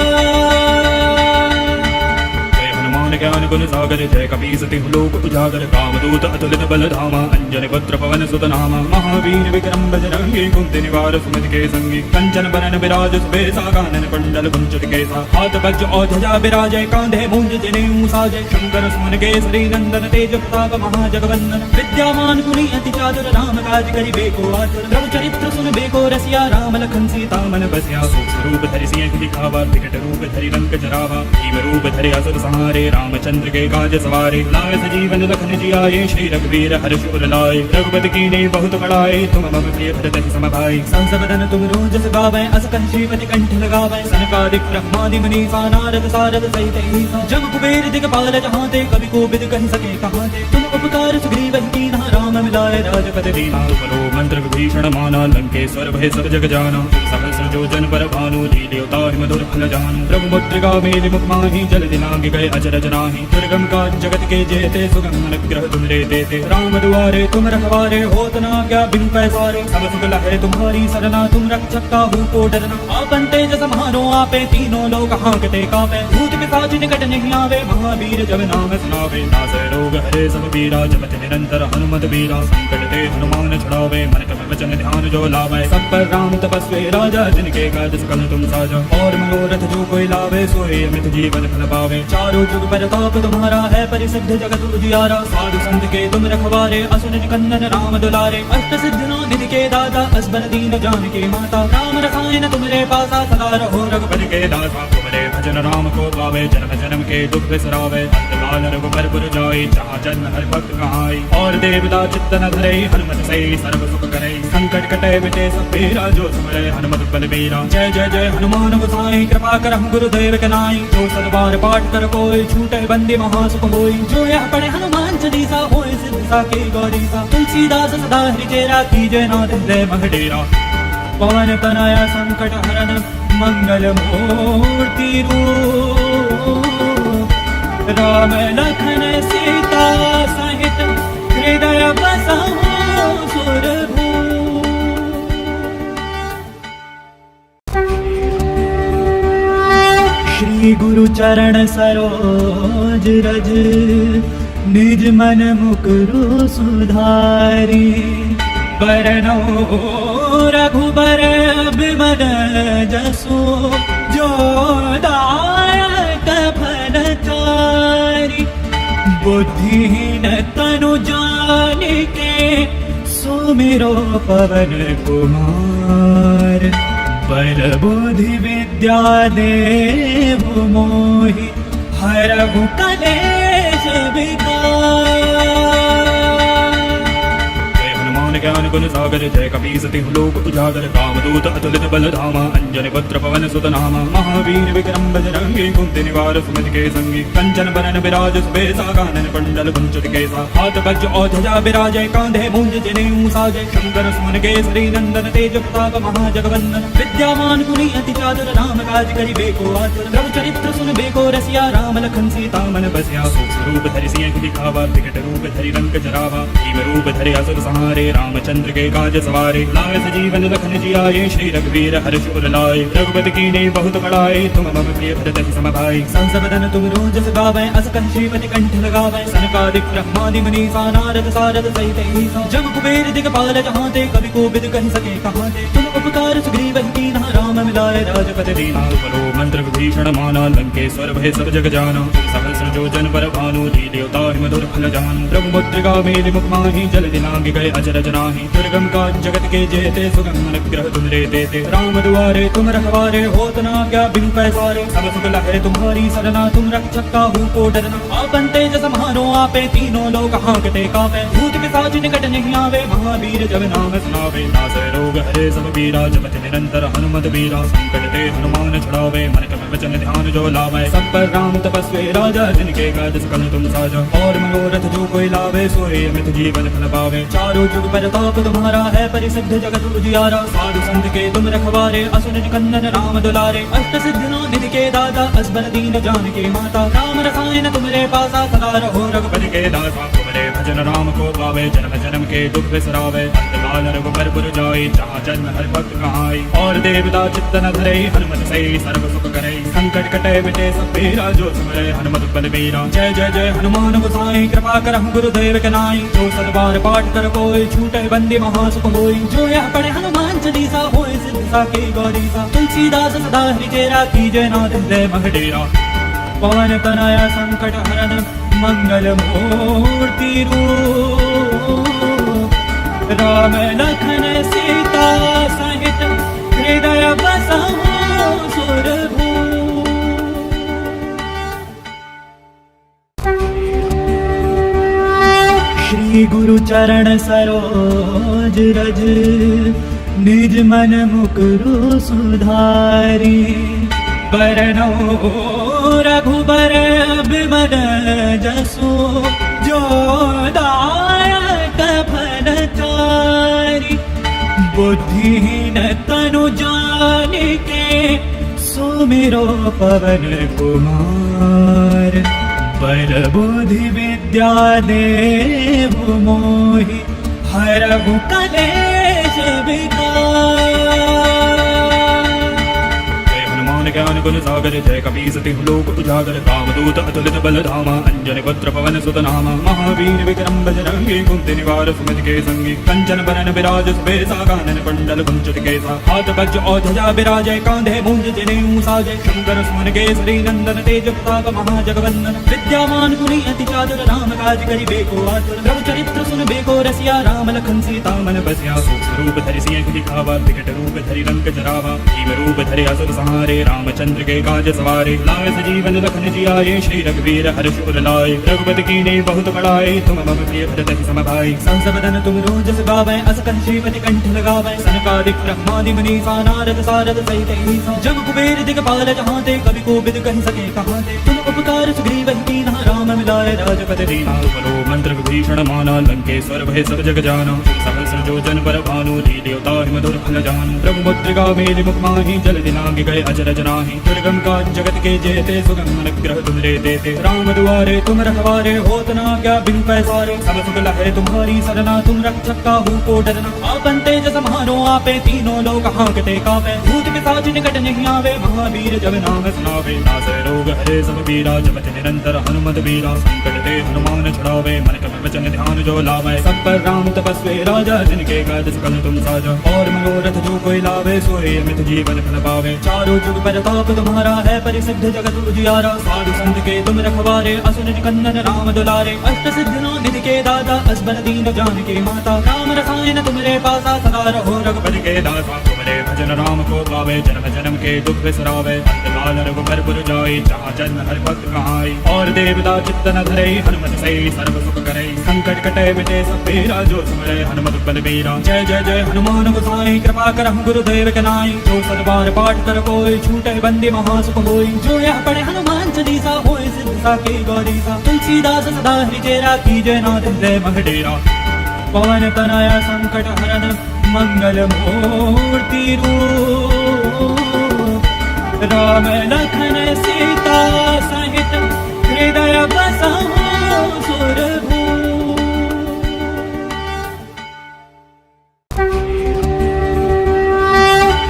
Speaker 2: ज्ञान गुण सागर जय कपीस तिहु लोक उजागर कामदूत अतुलित बल धामा अंजन पुत्र पवन सुत नामा महावीर विक्रम बजरंगी कुंती निवार सुमति के संगी कंचन बरन विराज सुबेसा कानन कुंडल कुंचित केसा हाथ वज्र और ध्वजा विराजय कांधे मूंज जनेऊ साजय शंकर सुमन केसरी नंदन तेज प्रताप महाजगवंदन विद्यावान गुणी अति चातुर राम काज करिबे को आतुर प्रभु चरित्र सुनबे को रसिया राम लखन सीता मन बसिया सूक्ष्म रूप धरि सिंह दिखावा विकट रूप धरि लंक जरावा भीम रूप धरि असुर संहारे रामचंद्र के काज सवारे लाए सजीवन लखन जियाए श्री रघुवीर हर्ष उर लाए रघुपति कीन्हे बहुत बड़ाए तुम मम प्रिय भरत सम भाई संसबदन तुम रोजस गावै अस कहि श्रीपति कंठ लगावै सनकादिक ब्रह्मादि मुनीसा नारद सारद सहित ईसा जम कुबेर दिगपाल जहाँ ते कवि कोविद कहि सके कहाँ ते तुम उपकार सुग्रीव कीन्हा राम मिलाए राजपद दीना तुमरो मंत्र विभीषण माना लंकेश्वर भय सब जग जाना सहस्र जो जन पर भानु लील्योता मधुर फल जानु प्रभु मुद्रिका मेलि मुख माहि जल दिलांग गए अचरज नाही दुर्गम का जगत के जेते सुगम अनुग्रह तुम रे देते राम दुआरे तुम रखवारे होत न क्या बिनु पैसारे सब सुख लहै तुम्हारी सरना तुम रक्षक काहू को डरना आपन तेज सम्हारो आपे तीनों लोक हांकते कापे भूत पिशाच निकट नहीं आवे महावीर जब नाम सुनावे नासै रोग हरे सब पीरा जपति निरंतर हनुमत बीरा संकट ते हनुमान छुड़ावे मन क्रम वचन ध्यान जो लावे सब पर राम तपस्वी राजा जिनके काज सकल तुम साजा और मनोरथ जो कोई लावे सोए अमित जीवन फल पावे चारों जुग परताप तुम्हारा है परिसिद्ध जगत उजियारा साधु संत के तुम रखवारे असुर निकंदन राम दुलारे अष्ट सिद्धियों निधि के दाता असबर दीन जानकी माता राम रसायन तुमरे पासा सदा रहो रघुपति के दासा तुमरे भजन राम को पावे जन्म जन्म के दुख बिसरावे अंतकाल रघुबर पुर जाई जहाँ जन्म हर भक्त कहाई और देवता चित्त न धरे हनुमत से सर्व सुख करे संकट कटे मिटे सब पीरा जो सुमरे हनुमत बल बीरा जय जय जय हनुमान गोसाई कृपा करहु गुरुदेव के नाई जो सदबार पाठ कर कोई छूटे बंदी महासुख होई जो यह पढ़े हनुमान चालीसा होए सिद्ध साकी गौरीसा तुलसीदास सदा हरिचेरा कीजय नाथ हृदय मह डेरा पवन तनया संकट हरन मंगल मूर्ति रूप राम लखन सीता सहित हृदय बसहु सुरभूप श्री गुरु चरण सरोज रज निज मन मुकुरु सुधारी बरनो रघुबर बिमल जसु जो दायक फलचारी बुद्धिहीन तनु जानिके सुमिरो पवन कुमार बल बुद्धि विद्या देव मोहि हरहु कलेश विकार ज्ञान गुण सागर जय कपीस तिहु लोक उजागर कामदूत अतुलित बल धामा अंजन पुत्र पवन सुत नामा महावीर विक्रम बजरंगी कुंती निवार सुमति के संगी कंचन बरन विराज सुबेसा कानन कुंडल कुंचित केसा हाथ वज्र और ध्वजा विराजय कांधे मूंज जनेऊ साजय शंकर सुमन केसरी नंदन तेज प्रताप महाजगवंदन विद्यावान गुणी अति चातुर राम काज करिबे को आतुर प्रभु चरित्र सुनबे को रसिया राम लखन सीता मन बसिया सूक्ष्म रूप धरि सिंह दिखावा विकट रूप धरि लंक जरावा भीम रूप धरि असुर संहारे रामचंद्र के काज सवारे लाए सजीवन लखन जियाए श्री रघुवीर हर्ष उर लाए रघुपति कीन्हे बहुत बड़ाए तुम मम प्रिय भरत सम भाई संसबदन तुम रोजस गावै अस कहि श्रीपति कंठ लगावै सनकादिक ब्रह्मादि मुनीसा नारद सारद सहित ईसा जम कुबेर दिगपाल जहाँ ते कवि कोविद कहि सके कहाँ ते तुम उपकार सुग्रीव कीन्हा राम मिलाए राजपद दीना तुमरो मंत्र विभीषण माना लंकेश्वर भय सब जग जाना सहस्र जो जन पर भानु लील्योता मधुर फल जानु प्रभु मुद्रिका मेलि मुख माहि जल दिलांग गए अचरज नाही दुर्गम का जगत के जेते सुगम अनुग्रह तुम रे देते राम दुआरे तुम रखवारे होत न क्या बिनु पैसारे सब सुख लहै तुम्हारी सरना तुम रक्षक काहू को डरना आपन तेज सम्हारो आपे तीनों लोक हांकते कापे भूत पिशाच निकट नहीं आवे महावीर जब नाम सुनावे नासै रोग हरे सब पीरा जपति निरंतर हनुमत बीरा संकट ते हनुमान छुड़ावे मन क्रम वचन ध्यान जो लावे सब पर राम तपस्वी राजा जिनके काज सकल तुम साजा और मनोरथ जो कोई लावे सोए अमित जीवन फल पावे चारों जुग परताप तुम्हारा है परिसिद्ध जगत उजियारा साधु संत के तुम रखवारे असुर निकंदन राम दुलारे अष्ट सिद्धियों निधि के दाता असबर दीन जानकी माता राम रसायन तुमरे पासा सदा रहो रघुपति के दासा तुम्हारे भजन राम को पावे जन्म जन्म के दुख बिसरावे अंतकाल रघुबर पुर जाई जहाँ जन्म हर भक्त कहाई और देवता चित्त न धरे हनुमत से सर्व सुख करे संकट कटे मिटे सब पीरा जो सुमरे हनुमत बलबीरा जय जय जय हनुमान गोसाई कृपा करहु गुरुदेव के नाई जो सतबार पाठ कर कोई छूटे बंदी महासुख होई जो यह पढ़े हनुमान चालीसा होए सिद्ध साकी गौरीसा तुलसीदास सदा हरिचेरा कीजय नाथ हृदय महडेरा पवन तनया संकट हरन मंगल मूर्ति रूप राम लखन सीता सहित हृदय बसहु सुरभूप। श्री गुरु चरण सरोज रज निज मन मुकुरु सुधारी बरनौ रघुबर बिमल जसु जो दायक फलचारी बुद्धिहीन तनु जानिके सुमिरो पवन कुमार बल बुद्धि विद्या देहु मोहि हरहु कलेश विकार। ज्ञान गुण सागर जय कपीसति लोक उजागर कामदूत अतुलित बल धामा अंजन पुत्र पवन सुत नामा महावीर विक्रम बजरंगी कुंती निवार सुमति के संगी कंचन बरन विराज सुबेसा कानन कुंडल कुंचित केसा हाथ वज्र और ध्वजा विराजय कांधे मूंज जनेऊ साजय शंकर सुमन केसरी नंदन तेज प्रताप महाजगवंदन विद्यावान गुणी अति चातुर राम काज करिबेको आतुर प्रभु चरित्र सुनबेको रसिया राम लखन सीता मन बसिया सूक्ष्म रूप धरि सिंह दिखावा विकट रूप धरि रंग जरावा भीम रूप धरि असुर संहारे रामचंद्र के काज सवारे लाए सजीवन लखन जियाए श्री रघुवीर हर्ष उर लाए रघुपति कीन्ही बहुत बड़ाए तुम मम प्रिय भरत सम भाई सहस बदन तुम रोजस गावै अस कहि श्रीपति कंठ लगावै सनकादिक ब्रह्मादि मुनीसा नारद सारद सहित ईसा जब कुबेर दिगपाल जहाँ ते कवि कोविद कहि सके कहाँ ते तुम उपकार सुग्रीव कीन्हा राम मिलाए राजपद दीना बलो मंत्र विभीषण माना लंकेश्वर भय सब जग जाना सहस्र जो जन पर भानु लील्योता मधुर फल जानु प्रभु मुद्रिका मेलि मुख माहि जल दिनांग गए अचरज नाही दुर्गम का जगत के जेते सुगम अनुग्रह तुमरे देते राम दुआरे तुम रखवारे होत न क्या बिन पैसारे सब सुख लहे तुम्हारी सरना तुम रक्षक काहू को डरना आपन तेज समारो आपे तीनों लोक हांकते कापे भूत पिशाच निकट नहीं आवे महावीर जब नाम सुनावे नासै रोग हरे सब पीरा जपत निरंतर हनुमत वीरा संकट ते हनुमान छुड़ावे मन क्रम वचन ध्यान जो लावे सब पर राम तपस्वी राजा जिनके काज सकल तुम साजा और मनोरथ जो कोई लावे सोए अमित जीवन फल पावे चारों जुग प्रताप तुम्हारा है परिसिद्ध जगत उजियारा साधु संत के तुम रखवारे असुर निकंदन राम दुलारे अष्ट सिद्धियों निधि के दाता असबर दीन जानकी माता राम रसायन तुम्हारे पासा सदा रहो रघुपति के दासा तुम्हारे भजन राम को पावे जन्म जन्म के दुख बिसरावे अंतकाल रघुबर पुर जाई जहाँ जन्म हर भक्त कहाई और देवता चित्त न धरे हनुमत से सर्व सुख करे संकट कटे मिटे सब पीरा जो सुमरे हनुमत बलबीरा जय जय जय हनुमान गोसाई कृपा करहु गुरुदेव के नाई जो सतबार पाठ कर कोई छूटे बंदी महासुख होई जो यह पढ़े हनुमान चालीसा होए सिद्ध साकी गौरीसा तुलसीदास सदा हरिचेरा कीजय नाथ हृदय महडेरा पवन तनया संकट हरन मंगल मूर्ति रूप राम लखन सीता सहित हृदय बसहु सुरभूप।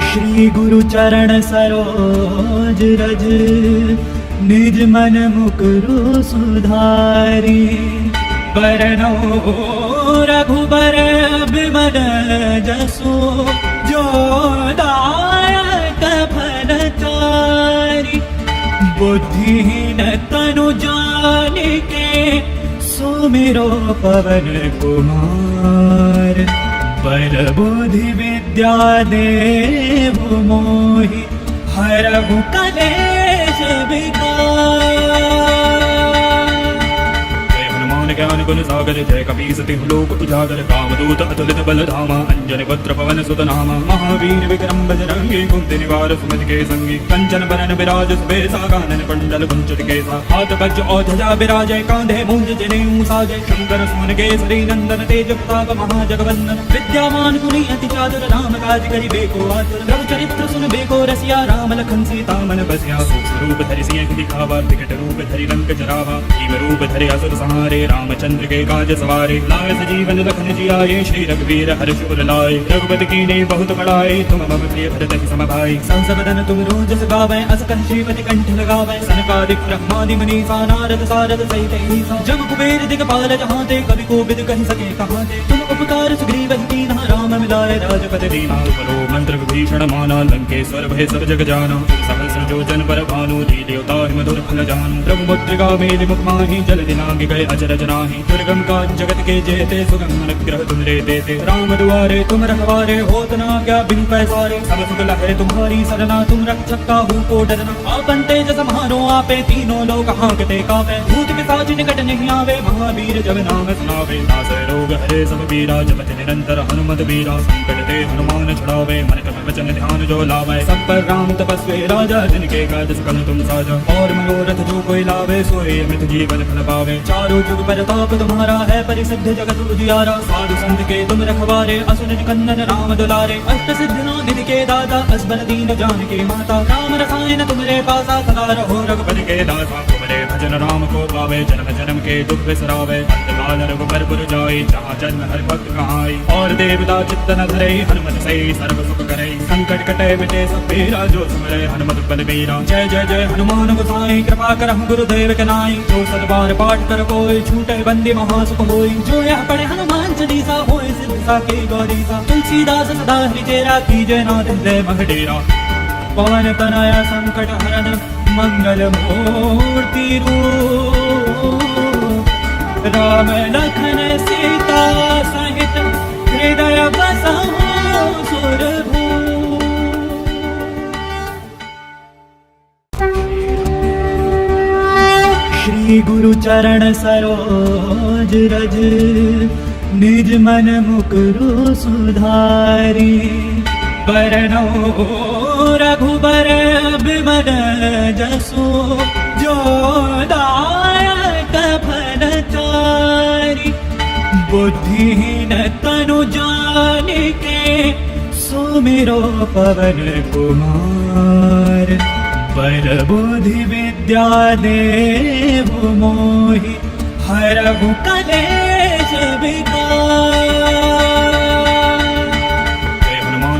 Speaker 2: श्री गुरु चरण सरोज रज निज मन मुकुरु सुधारी बरनौ रघुबर बिमल जसु जो दायक फलचारी बुद्धिहीन तनु जानिके सुमिरो पवन कुमार बल बुद्धि विद्या देहु मोहि हरहु कलेश विकार। ज्ञान गुण सागर जय कपीसति लोक उजागर कामदूत अतुलित बल धामा अंजन पुत्र पवन सुत नामा महावीर विक्रम बजरंगी कुंती निवार सुमति के संगी कंचन बरन विराज सुबेसा कानन कुंडल कुंचित केसा हाथ वज्र और ध्वजा विराजय कांधे मूंज जनेऊ
Speaker 1: साजे शंकर सुमन केसरी नंदन तेज प्रताप महाजगवंदन विद्यावान गुणी अति चातुर राम काज करिबे को आतुर रघु चरित्र सुनबे को रसिया राम लखन सीता मन बसिया सूक्ष्म रूप धरि सिंह दिखावा विकट रूप धरि लंक जरावा भीम रूप धरि असुर संहारे रामचंद्र के काज सवारे लाए सजीवन लखन जियाए श्री रघुवीर हर्ष उर लाए रघुपति कीन्ही बहुत बड़ाई तुम मम प्रिय भरत सम भाई सहस बदन तुम रोजस गावै अस कंठीपति कंठ लगावै सनकादिक ब्रह्मादि मुनीसा नारद सारद सहित ईसा जम कुबेर दिगपाल जहांते कवि को बिद कहि सके कहांते तुम उपकार सुग्रीव कीन्हा राम मिलाए राजपद दीना बलो मंत्र विभीषण माना लंकेश्वर भय सब जग जाना सहस्र जो जन पर भानु देवता मधुर फल जानु प्रभु मुद्रिका मेलि मुख माहि जल दिनांग गए अचरज नाहि दुर्गम काज जगत के जेते सुगम अनुग्रह तुमरे देते राम दुआरे तुम रखवारे होत न क्या बिन पैसारे सब सुख लहै तुम्हारी सरना तुम रक्षक काहू को डरना आपन तेज समारो आपे तीनों लोक हांकते कापे भूत पिशाच निकट नहीं आवे महावीर जब नाम सुनावे नासै रोग हरे सब पीरा जपत निरंतर हनुमत बीरा संकट ते हनुमान छुड़ावे मन क्रम वचन ध्यान जो लावे सब पर राम तपस्वी राजा जिनके काज सकल तुम साजा और मनोरथ जो कोई लावे सोए अमृत जीवन फल पावे चारों जुग परताप तुम्हारा है परिसिद्ध जगत उजियारा साधु संत के तुम रखवारे असुर निकंदन राम दुलारे अष्ट सिद्धि निधि के दाता असबर दीन जानकी माता राम रसायन तुमरे पासा सदा रहो रघुपति के दासा तुमरे भजन राम को पावे जन्म जन्म के दुख बिसरावे अंतकाल रघुबर पुर जाई जहाँ जन्म हर भक्त कहाई और देवता चित्त न धरे हनुमत सही सर्व सुख करे संकट कटे मिटे सब पीरा जो सुमरे हनुमत बल बीरा जय जय जय हनुमान गोसाई कृपा करहु गुरुदेव के नाई जो सतबार पाठ कर कोई छूटे बंदी महासुख होई जो यह पढ़े हनुमान चालीसा होए सिद्ध साकी गौरीसा तुलसीदास सदा हरिचेरा कीजय नाथ हृदय मह डेरा पवन तनया संकट हरन मंगल मूर्ति रूप राम लखन सीता सहित हृदय बसहु सुरभूप। श्री गुरु चरण सरोज रज निज मन मुकुरु सुधारी बरनो रघुबर बिमल जसु जो दायक फल चारि बुद्धिहीन तनु जानिके सुमिरो पवन कुमार बर बुद्धि विद्या देहु मोहि हरहु कलेश विकार।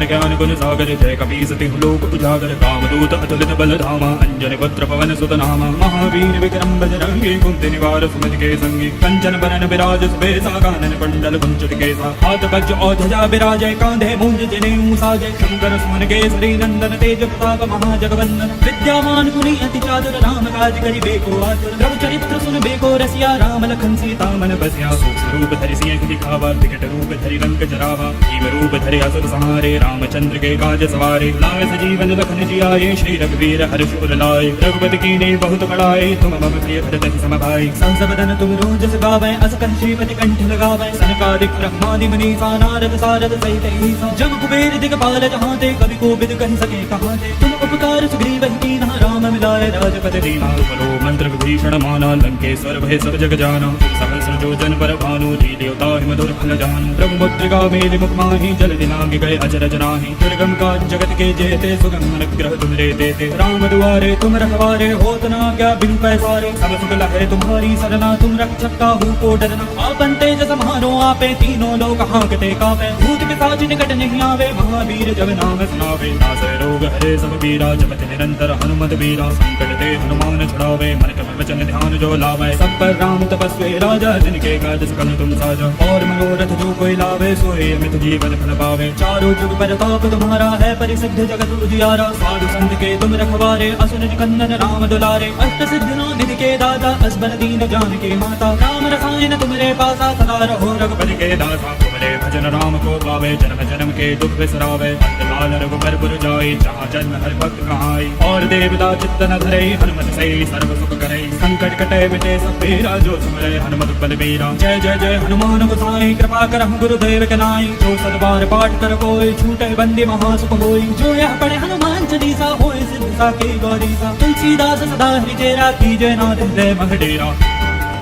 Speaker 1: ज्ञान गुण सागर जय कपीस तिहु लोक उजागर कामदूत अतुलित बल धामा अंजन पुत्र पवन सुत नामा महावीर विक्रम बजरंगी कुंती निवार सुमति के संगी कंचन बरन विराज सुबेसा कानन कुंडल कुंचित केसा हाथ वज्र और ध्वजा विराजय कांधे मूंज जनेऊ साजय शंकर सुमन केसरी नंदन तेज प्रताप महाजगवंदन विद्यावान गुणी अति चातुर राम काज करिबे को आतुर रघु चरित्र सुनबे को रसिया राम लखन सीता मन बसिया सूक्ष्म रूप धरि सिंह दिखावा विकट रूप धरि लंक जरावा भीम रूप धरि असुर संहारे रामचंद्र के काज सवारे लाए सजीवन लखन जियाए श्री रघुवीर हर्ष उर लाए रघुपति कीन्ही बहुत बड़ाई तुम मम प्रिय भरत सम भाई सहस बदन तुम रोजस गावै अस कंठीपति कंठ लगावै सनकादिक ब्रह्मादि मुनीसा नारद सारद सहित ईसा जम कुबेर दिगपाल जहांते कवि को बिद कहि सके कहांते तुम उपकार सुग्रीव कीन्हा राम मिलाए राजपद दीना बलो मंत्र विभीषण माना लंकेश्वर भय सब जग जाना सहस्र जो जन पर भानु देवता मधुर फल जानु प्रभु मुद्रिका मेलि मुख माहि जल दिनांग गए अचरज नाहि दुर्गम काज जगत के जेते सुगम अनुग्रह तुमरे देते राम दुआरे तुम रखवारे होत न क्या बिन पैसारे सब सुख लहै तुम्हारी सरना तुम रक्षक काहू को डरना आपन तेज समारो आपे तीनों लोक हांकते कापे भूत पिशाच निकट नहीं आवे महावीर जब नाम सुनावे नासै रोग हरे सब पीरा जपत निरंतर हनुमत बीरा संकट ते हनुमान छुड़ावे मन क्रम वचन ध्यान जो लावे सब पर राम तपस्वी राजा जिनके काज सकल तुम साजा और मनोरथ जो कोई लावे सोए अमृत जीवन फल पावे चारों जुग परताप तुम्हारा है परिसिद्ध जगत उजियारा साधु संत के तुम रखवारे असुर निकंदन राम दुलारे अष्ट सिद्धि निधि के दाता असबर दीन जानकी माता राम रसायन तुमरे पासा सदा रहो रघुपति के दासा तुमरे भजन राम को पावे जन्म जन्म के दुख बिसरावे अंतकाल रघुबर पुर जाई जहाँ जन्म हर भक्त कहाई और देवता चित्त न धरे हनुमत सही सर्व सुख करे संकट कटे मिटे सब पीरा जो सुमरे हनुमत बल बीरा जय जय जय हनुमान गोसाई कृपा करहु गुरुदेव के नाई जो सतबार पाठ कर कोई छूटे बंदी महासुख होई जो यह पढ़े हनुमान चालीसा होए सिद्ध साकी गौरीसा तुलसीदास सदा हरिचेरा कीजय नाथ हृदय मह डेरा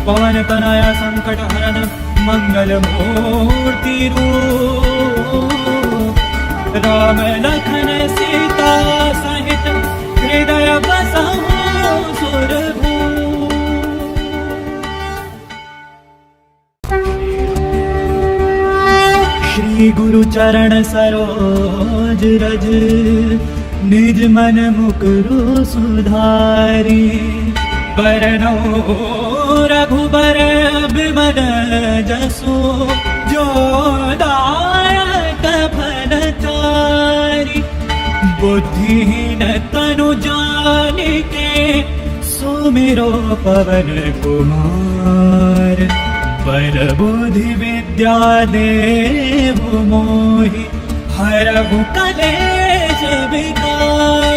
Speaker 1: पवन तनया संकट हरन मंगल मूर्ति रूप राम लखन सीता सहित हृदय बसहु सुरभूप। श्री गुरु चरण सरोज रज निज मन मुकुरु सुधारी बरनौ रघुबर बिमल जसु जो दायक फलचारी बुद्धिहीन तनु जानिके सुमिरो पवन कुमार बल बुद्धि विद्या देहु मोहि हरहु कलेश विकार।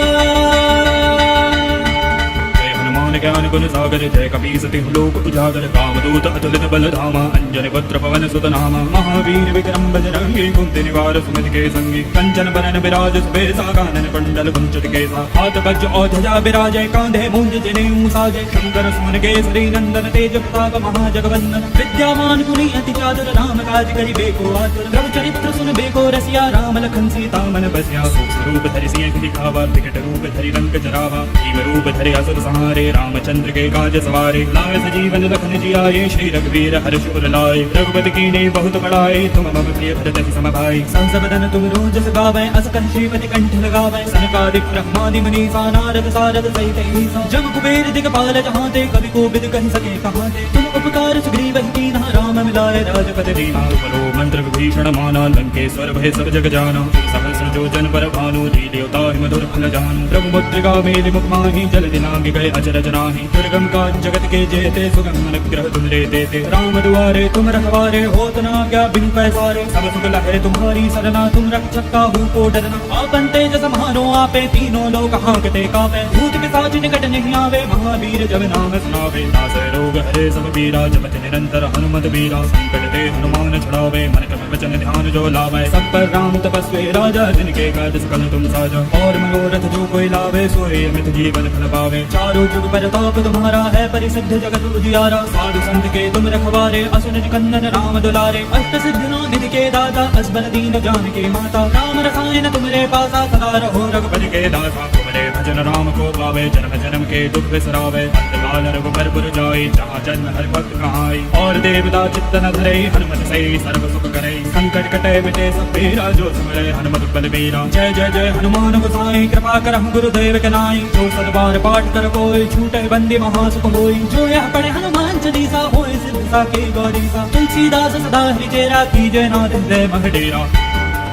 Speaker 2: ज्ञान गुण सागर जय कपीस तिहु लोक उजागर कामदूत अतुलित बल धामा अंजन पुत्र पवन सुत नामा महावीर विक्रम बजरंगी कुंती निवार सुमति के संगी कंचन बरन विराज सुबेसा कानन कुंडल कुंचित केसा हाथ वज्र और ध्वजा विराजय कांधे मूंज जनेऊ साजय शंकर सुमन केसरी नंदन तेज प्रताप महाजगवंदन विद्यावान गुणी अति चातुर राम काज करि बेको आतुर प्रभु चरित्र सुन बेको रसिया राम लखन सीता मन बसिया सूक्ष्म रूप धरि सिंह दिखावा विकट रूप धरि लंक जरावा भीम रूप धरि असुर संहारे रामचंद्र के काज सवारे लाए सजीवन लखन जियाए श्री रघुवीर हर्ष उर लाए रघुपति कीन्ही बहुत बड़ाई तुम मम प्रिय भरत सम भाई
Speaker 1: संस बदन तुम रोजस गावै अस कहि श्रीपति कंठ लगावै सनकादिक ब्रह्मादि मुनीसा नारद सारद सहित ईसा जम कुबेर दिगपाल जहाँ ते कवि कोविद कहि सके कहाँ ते तुम उपकार सुग्रीव कीन्हा राम मिलाए राजपद दीना
Speaker 2: परो मंत्र विभीषण माना लंकेश्वर भय सब जग जाना सहस्र जो जन पर भानु लील्योता मधुर फल जानू प्रभु मुद्रिका मेलि मुख माहि जल दिनांग गए अचरज नाही दुर्गम काज जगत के जेते सुगम अनुग्रह तुम रे देते राम दुआरे तुम रखवारे होत न क्या बिनु पैसारे सब सुख लहरे तुम्हारी सरना तुम रक्षक काहू को डरना आपन तेज सम्हारो आपे तीनों लोक हांकते कापे भूत पिशाच निकट नहीं आवे महावीर जब नाम सुनावे नासै रोग हरे सब पीरा जपत निरंतर हनुमत वीरा संकट ते हनुमान छुड़ावे मन क्रम वचन ध्यान जो लावे सब पर राम तपस्वी राजा जिनके काज सकल तुम साजा और मनोरथ जो कोई लावे सोए अमित जीवन फल पावे चारों जुग परताप तुम्हारा है परिसिद्ध जगत उजियारा साधु संत के तुम रखवारे असुर कंदन राम दुलारे अष्ट सिद्धियों निधि के दाता असबर दीन जानकी माता राम रसायन तुमरे पासा सदा रहो रघुपति के दासा तुमरे भजन राम को पावे जन्म जन्म के दुख बिसरावे अंतकाल रघुबर पुर जाई जहाँ जन्म हर भक्त कहाई और देवता चित्त न धरे हनुमत से सर्व सुख करे संकट कटे मिटे सब पीरा जो सुमरे हनुमत बलबीरा जय जय जय हनुमान गोसाई कृपा करहु गुरुदेव के नाई जो सदबार पाठ कर कोई छूटे बंदी महासुख होई जो यह पढ़े हनुमान चालीसा होए सिद्ध साके गौरीसा तुलसीदास सदा हरिचेरा कीजय नाथ हृदय मह डेरा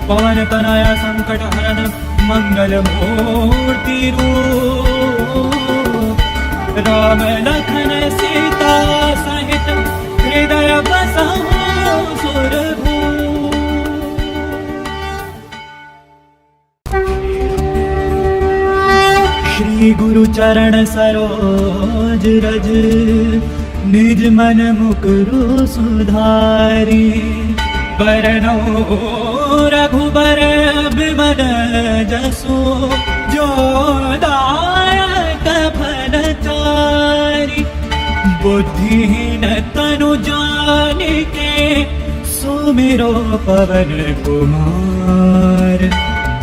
Speaker 2: पवन तनया संकट हरन मंगल मूर्ति रूप राम लखन सीता सहित हृदय बसहु सुरभूप। श्री गुरु चरण सरोज रज निज मन मुकुरु सुधारी बरनौ रघुबर बिमल जसु जो दायक फलचारी बुद्धिहीन तनु जानिके सुमिरो पवन कुमार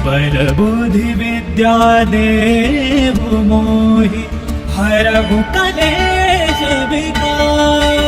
Speaker 2: बल बुद्धि विद्या देहु मोहि हरहु कलेश विकार।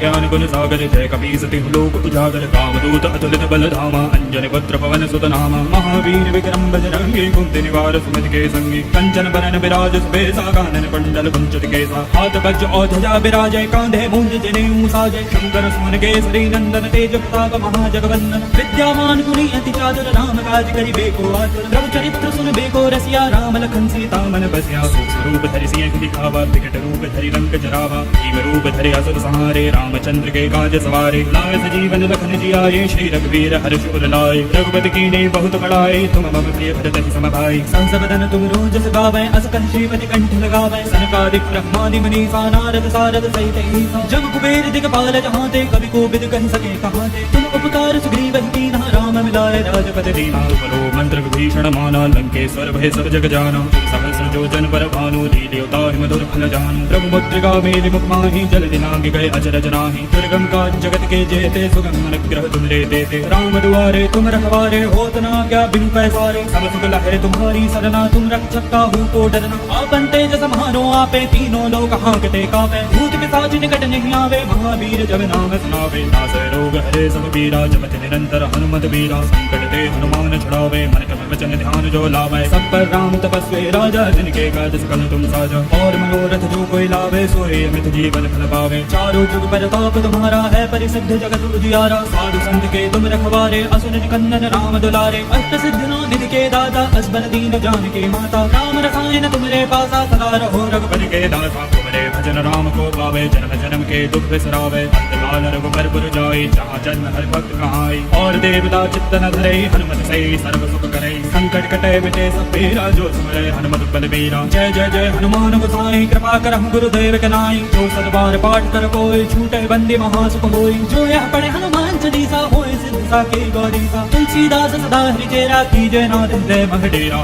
Speaker 2: ज्ञान गुण सागर जय कपीस तिहु लोक उजागर कामदूत अतुलित बल धामा अंजन पुत्र पवन सुत नामा महावीर विक्रम बजरंगी कुंती निवार सुमति के संगी कंचन बरन विराज सुबेसा कानन कुंडल कुंचित केसा हाथ वज्र और ध्वजा विराजय कांधे मूंज जनेऊ साजय शंकर सुमन केसरी नंदन तेज प्रताप महाजगवंदन विद्यावान गुणी अति चातुर राम काज करि बेको आतुर प्रभु चरित्र सुन बेको रसिया राम लखन सीता मन बसिया सूक्ष्म रूप धरि सिंह दिखावा विकट रूप धरि लंक जरावा भीम रूप धरि असुर संहारे राम रामचंद्र के काज सवारे लाए सजीवन लखन जी आए श्री रघुवीर हर्ष उर लाए रघुपति कीन्ही बहुत बड़ाई तुम मम प्रिय भरत सम भाई
Speaker 1: संस बदन तुम रोजस गावै अस कहि श्रीपति कंठ लगावै सनकादिक ब्रह्मादि मुनीसा नारद सारद सहित ईसा जम कुबेर दिगपाल जहाँ ते कवि कोविद कहि सके कहाँ ते तुम उपकार सुग्रीव कीन्हा राम मिलाए राजपद दीना
Speaker 2: बलो मंत्र विभीषण माना लंकेश्वर भय सब जग जाना सहस्र जो जन पर भानु लील्योता मधुर फल जानु प्रभु मुद्रिका मेलि मुख माहि जल दिनांग गए अचरज नाही दुर्गम काज जगत के जेते सुगम अनुग्रह तुम रे देते राम दुआरे तुम रखवारे होत न क्या बिनु पैसारे सब सुख लहरे तुम्हारी सरना तुम रक्षक काहू को डरना आपन तेज समारो आपे तीनों लोक हांकते कापे भूत पिशाच निकट नहीं आवे महावीर जब नाम सुनावे नासै रोग हरे सब पीरा जपत निरंतर हनुमत वीरा संकट ते हनुमान छुड़ावे मन क्रम वचन ध्यान जो लावे सब पर राम तपस्वी राजा जिनके काज सकल तुम साजा और मनोरथ जो कोई लावे सोए अमित जीवन फल पावे चारों जुग प्रताप तुम्हारा है परिसिद्ध जगत उजियारा साधु संत के तुम रखवारे असुर निकंदन राम दुलारे अष्ट सिद्धि निधि के दाता असबर दीन जानकी माता राम रसायन तुम्हारे पासा सदा रहो रघुपति के दासा तुम्हारे भजन राम को पावे जन्म जन्म के दुख बिसरावे अंतकाल रघुबर पुर जाई जहाँ जन्म हर भक्त कहाई और देवता चित्त न धरे हनुमत से सर्व सुख करे संकट कटे मिटे सब पीरा जो सुमरे हनुमत बल बीरा जय जय जय हनुमान गोसाई कृपा करहु गुरुदेव के नाई जो सतबार पाठ कर कोई छूटे बंदी महासुख होई जो यह पढ़े हनुमान चालीसा होए सिद्ध साकी गौरीसा तुलसीदास सदा हरिचेरा कीजय नाथ हृदय मह डेरा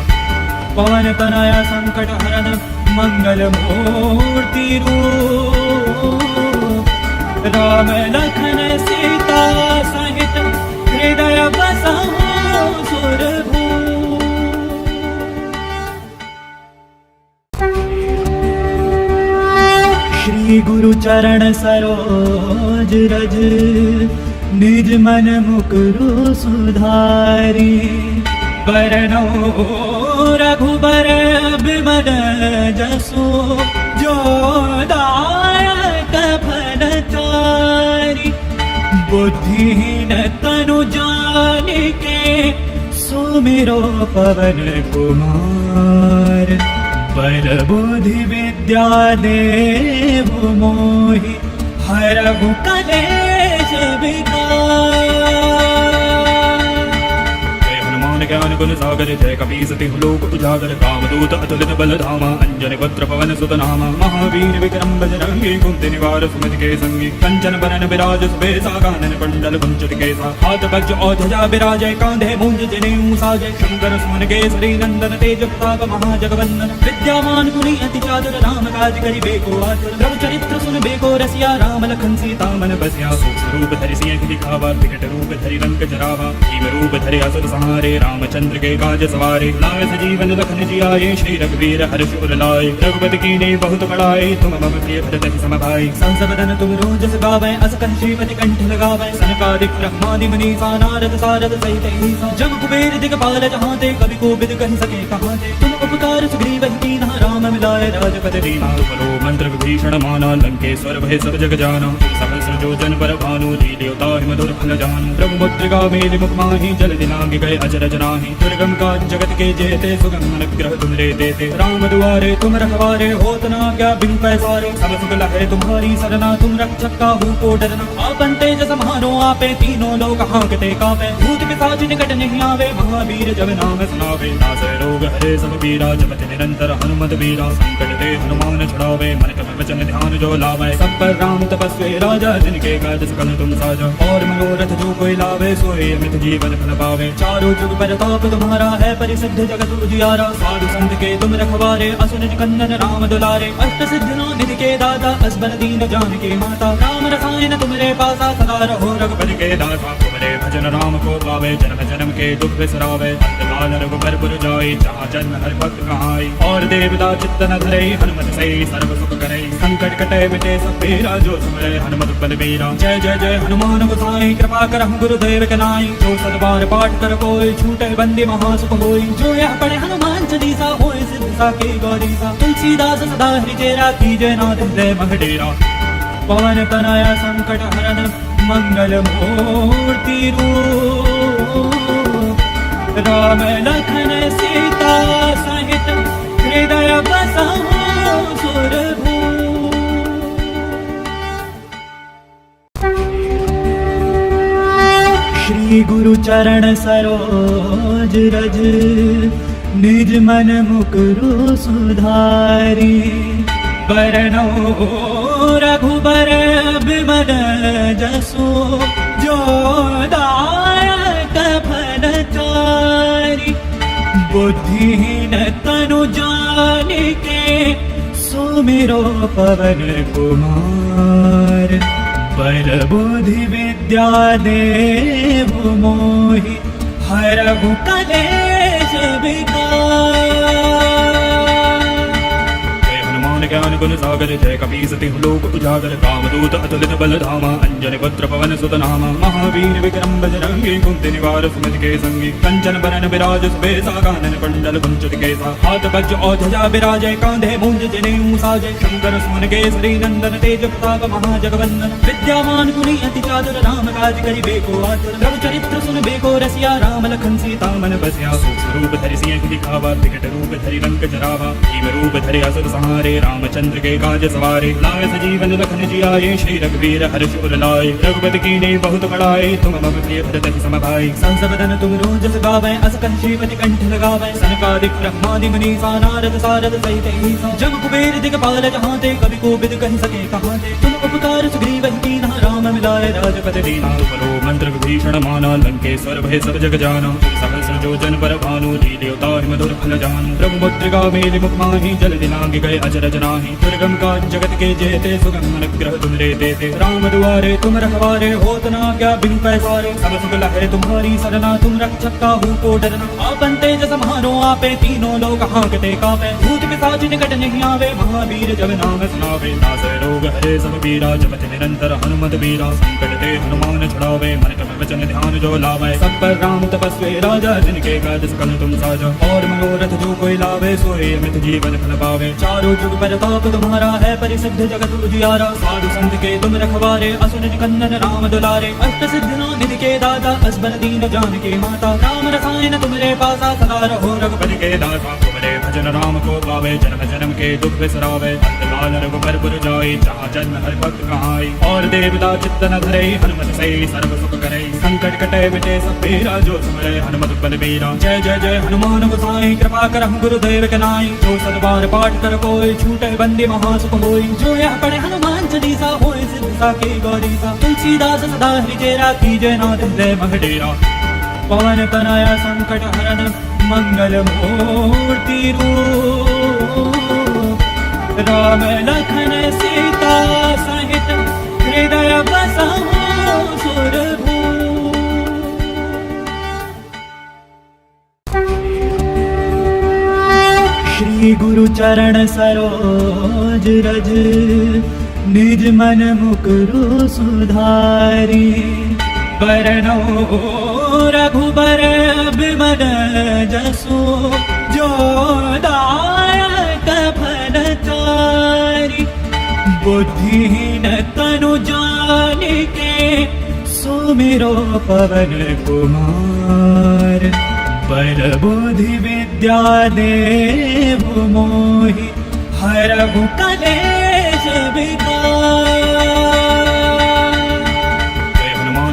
Speaker 2: पवन तनया संकट हरन मंगल मूर्ति रूप राम लखन सीता सहित हृदय बसहु सुरभूप श्री गुरु चरण सरोज रज निज मन मुकुरु सुधारी बरनो रघुबर बिमल जसु जो दायक फल चारि बुद्धिहीन तनु जानिके सुमिरो पवन कुमार बल बुद्धि विद्या देहु मोहि हरहु कलेश विकार ज्ञान गुण सागर जय कपीसति लोक उजागर कामदूत अतुलित बल धामा अंजन पुत्र पवन सुत नामा महावीर विक्रम बजरंगी कुंति निवार सुमति के संगी कंचन बरन विराज सुबेसा कानन कुंडल कुंचित केसा हाथ वज्र और ध्वजा विराजय कांधे मूंज जनेऊ साजय शंकर सुमन केसरी नंदन तेज प्रताप महाजगवंदन विद्यावान गुणी अति चातुर राम काज करिबे को आतुर प्रभु चरित्र सुनबे को रसिया राम लखन सीता मन बसिया सूक्ष्म रूप धरि सिंह दिखावा विकट रूप धरि रंग जरावा भीम रूप धरि असुर संहारे रामचंद्र के काज सवारे लाए सजीवन लखन जी आए श्री रघुवीर हर्ष उर लाए रघुपति कीन्ही बहुत बड़ाई तुम मम प्रिय भरत सम भाई
Speaker 1: संस बदन तुम रोजस गावै अस कहि श्रीपति कंठ लगावै सनकादिक ब्रह्मादि मुनीसा नारद सारद सहित ईसा जम कुबेर दिगपाल जहाँ ते कवि कोविद कहि सके कहाँ ते तुम उपकार सुग्रीव कीन्हा राम मिलाए राजपद दीना
Speaker 2: बलो मंत्र विभीषण माना लंकेश्वर भय सब जग जाना सहस्र जो जन पर भानु लील्योता मधुर फल जानु प्रभु मुद्रिका मेलि मुख माहि जल दिनांग गए अचरज नाही दुर्गम काज जगत के जेते सुगम अनुग्रह तुम रे देते राम दुआरे तुम रखवारे होत न क्या बिनु पैसारे सब सुख लहरे तुम्हारी सरना तुम रक्षक काहू को डरना आपन तेज समारो आपे तीनों लोक हांकते कापे भूत पिशाच निकट नहीं आवे महावीर जब नाम सुनावे नासै रोग हरे सब पीरा जपत निरंतर हनुमत वीरा संकट ते हनुमान छुड़ावे मन क्रम वचन ध्यान जो लावे सब पर राम तपस्वी राजा जिनके काज सकल तुम साजा और मनोरथ जो कोई लावे सोए अमित जीवन फल पावे चारों जुग प्रताप तुम्हारा है परिसिद्ध जगत उजियारा साधु संत के तुम रखवारे असुर निकंदन राम दुलारे अष्ट सिद्धि निधि के दाता असबर दीन जानकी माता राम रसायन तुम्हारे पासा सदा रहो रघुपति के दासा तुम्हारे भजन राम को पावे जन्म जन्म के दुख बिसरावे अंतकाल रघुबर पुर जाई जहाँ जन्म हर भक्त कहाई और देवता चित्त न धरे हनुमत से सर्व सुख करे संकट कटे मिटे सब पीरा जो सुमरे हनुमत बल बीरा जय जय जय हनुमान गोसाई कृपा करहु गुरुदेव के नाई जो सतबार पाठ कर कोई छूटे बंदी महासुख होई जो यह पढ़े हनुमान चालीसा होए सिद्ध साकी गौरीसा तुलसीदास सदा हरिचेरा कीजय नाथ हृदय मह डेरा पवन तनया संकट हरन मंगल मूर्ति रूप राम लखन सीता सहित हृदय बसहु सुरभूप।
Speaker 1: श्री गुरु चरण सरोज रज निज मन मुकुरु सुधारी बरनो रघुबर बिमल जसु जो दायक फल चारि बुद्धिहीन तनु जानिके सुमिरो पवन कुमार पर बुद्धि विद्या देहु मोहि हरहु कलेश विकार।
Speaker 2: ज्ञान गुण सागर जय कपीस तिहु लोक उजागर कामदूत अतुलित बल धामा अंजन पुत्र पवन सुत नामा महावीर विक्रम बजरंगी कुंती निवार सुमति के संगी कंचन बरन विराज सुबेसा कानन कुंडल कुंचित केसा हाथ वज्र और ध्वजा विराजय कांधे मूंज जनेऊ साजय शंकर सुमन केसरी नंदन तेज प्रताप महाजगवंदन विद्यावान गुणी अति चातुर राम काज करिबेको आतुर प्रभु चरित्र सुनबेको रसिया राम लखन सीता मन बसिया सूक्ष्म रूप धरि सिंह दिखावा विकट रूप धरि लंक जरावा भीम रूप धरि असुर संहारे रामचंद्र के काज सवारे लाए सजीवन लखन जियाए श्री रघुवीर हर्ष उर लाए रघुपति कीन्ही बहुत बड़ाई तुम मम प्रिय भरत सम भाई
Speaker 1: संस बदन तुम रोजस गावै अस कंठीपति कंठ लगावै सनकादिक ब्रह्मादि मुनीसा नारद सारद सहित ईसा जम कुबेर दिगपाल जहांते कवि कोविद कहि सके कहांते तुम उपकार सुग्रीव कीन्हा राम मिलाए राजपति दीना
Speaker 2: बलो मंत्र विभीषण माना लंकेश्वर भय सब जग जाना सहस्र जो जन पर भानु लील्योता मधुर फल जानु प्रभु मुद्रिका मेलि मुख माहि जल दिनांग गए अचरज नाही दुर्गम काज जगत के जेते सुगम अनुग्रह तुम रे देते राम दुआरे तुम रखवारे होत न क्या बिन पैसारे सब सुख लहरे तुम्हारी सरना तुम रक्षक काहू को डरना आपन तेज समारो आपे तीनों लोग हांकते कापे भूत पिशाच निकट नहीं आवे महावीर जब नाम सुनावे नासै रोग हरे सब पीरा जपत निरंतर हनुमत वीरा संकट ते हनुमान छुड़ावे मन क्रम वचन ध्यान जो लावे सब पर राम तपस्वी राजा जिनके काज सकल तुम साजा और मनोरथ जो कोई लावे सोए अमित जीवन फल पावे चारों जुग प्रताप तुम्हारा है परिसिद्ध जगत उजियारा साधु संत के तुम रखवारे असुर निकंदन राम दुलारे अष्ट सिद्धियों निधि के दाता असबर दीन जानकी माता राम रसायन तुमरे पासा सदा रहो रघुपति के दासा तुमरे भजन राम को पावे जन्म जन्म के दुख बिसरावे अंतकाल रघुबर पुर जाए जहाँ जन्म हर भक्त कहाई और देवता चित्त न धरे हनुमत से सर्व सुख करे संकट कटे मिटे सब पीरा जो सुमरे हनुमत बल बीरा जय जय जय हनुमान गोसाई कृपा करहु गुरुदेव के नाई जो सतबार पाठ कर कोई छूटे बंदी महासुख होई जो यह पढ़े हनुमान चालीसा होए सिद्ध साके गौरीसा तुलसीदास सदा हरिचेरा कीजय नाथ हृदय मह डेरा पवन तनया संकट हरन मंगल मूर्ति रूप राम लखन सीता सहित हृदय बसहु सुरभूप। श्री गुरु चरण सरोज रज निज मन मुकुरु सुधारी बरनो रघुबर बिमल जसु जो दायक फल चारि बुद्धिहीन तनु जानिके सुमिरो पवन कुमार पर बुद्धि विद्या देहु मोहि हरहु कलेश विकार।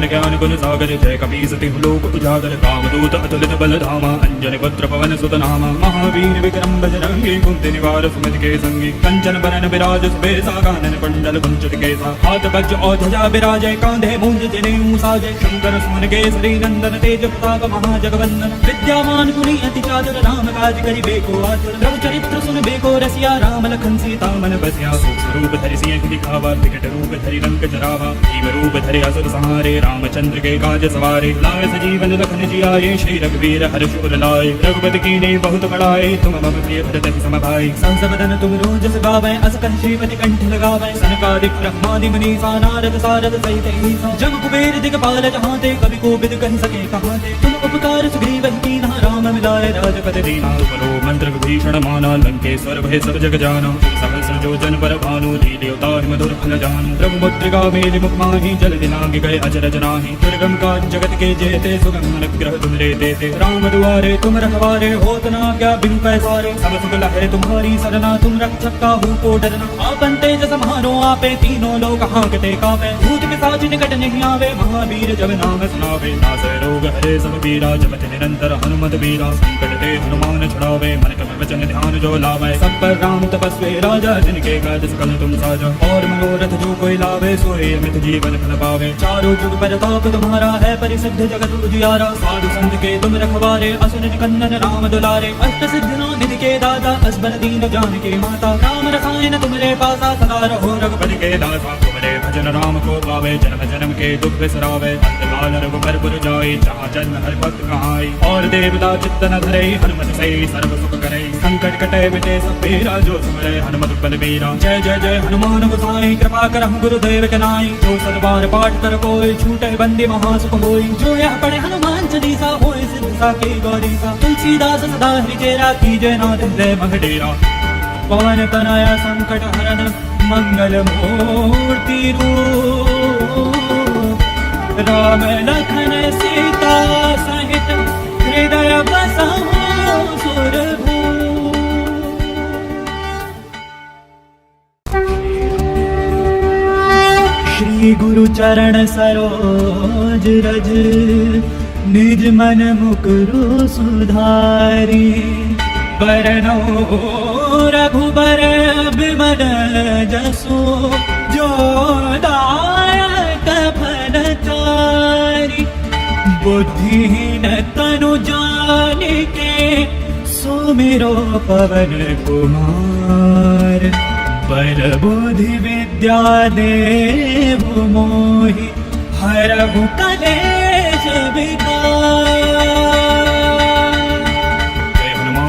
Speaker 2: ज्ञान गुण सागर जय कपीस तिहु लोक उजागर कामदूत अतुलित बल धामा अंजन पुत्र पवन सुत नामा महावीर विक्रम बजरंगी कुंती निवार सुमति के संगी कंचन बरन विराज सुबेसा कानन कुंडल कुंचित केसा हाथ वज्र और ध्वजा विराजय कांधे मूंज जनेऊ साजय शंकर सुमन केसरी नंदन तेज प्रताप महाजगवंदन विद्यावान गुणी अति चातुर राम काज करिबेको आतुर प्रभु चरित्र सुनबेको रसिया राम लखन सीता मन बसिया सूक्ष्म रूप धरि सिंह दिखावा विकट रूप धरि लंक जरावा भीम रूप धरि असुर संहारे रामचंद्र के काज सवारे लाए सजीवन लखन जियाए श्री रघुवीर हर्ष उर लाए रघुपति कीन्ही बहुत बड़ाई तुम मम प्रिय भरत सम भाई संस बदन तुम रोजस गावै अस कंठीपति कंठ लगावै सनकादिक ब्रह्मादि मुनीसा नारद सारद सहित ईसा जम कुबेर दिगपाल जहांते कवि कोविद कहि सके कहांते तुम उपकार सुग्रीव कीन्हा राम मिलाए राजपति दीना बलो मंत्र विभीषण माना लंकेश्वर भय सब जग जाना सहस्र जो जन पर भानु लील्योता मधुर फल जानु प्रभु मुद्रिका मेलि मुख माहि जल दिनांग गए अचरज नाही। दुर्गम काज जगत के जेते सुगम अनुग्रह तुम रे देते। राम दुआरे तुम रखवारे होत ना क्या बिनु पैसारे। सब सुख लहे तुम्हारी सरना तुम रक्षक काहू को डरना। आपन तेज सम्हारो आपे तीनों लोग हांकते कापे। भूत पिशाच निकट नहीं आवे महावीर जब नाम सुनावे। नासै रोग हरे सब पीरा जपत निरंतर हनुमत वीरा। संकट ते हनुमान छुड़ावे मन क्रम वचन ध्यान जो लावे। सब पर राम तपस्वी राजा जिनके काज सकल तुम साजा। और मनोरथ जो कोई लावे सोए अमित जीवन फल पावे। चारों जुग परताप तुम्हारा है परिसिद्ध जगत उजियारा। साधु संत के तुम रखवारे असुर निकंदन राम दुलारे। अष्ट सिद्धियों निधि के दाता असबर दीन जानकी माता। राम रसायन तुमरे पासा सदा रहो रघुपति के दासा। तुमरे भजन राम को पावे जन्म जन्म के दुख बिसरावे। अंतकाल रघुबर पुर जाई जहाँ जन्म हर भक्त कहाई। और देवता चित्त न धरे हनुमत से सर्व सुख करे। संकट कटे मिटे सब पीरा जो सुमरे हनुमत बलबीरा। जय जय जय हनुमान गोसाई कृपा करहु गुरुदेव के नाई। जो सतबार पाठ कर कोई छूटे बंदी महासुख होई। जो यह पढ़े हनुमान चालीसा होए सिद्ध साकी गौरीसा। तुलसीदास सदा हरिचेरा कीजय नाथ हृदय मगडेरा। पवन तनया संकट हरन मंगल मूर्ति रूप। राम लखन सीता सहित हृदय बसहु सुरभूप। श्री गुरु चरण सरोज रज निज मन मुकुरु सुधारी। बरनौ रघुबर बिमल जसु जो दायक फल चारि। बुद्धिहीन तनु जानिके सुमिरो पवन कुमार। बल बुद्धि विद्या देहु मोहि हरहु कलेश विकार।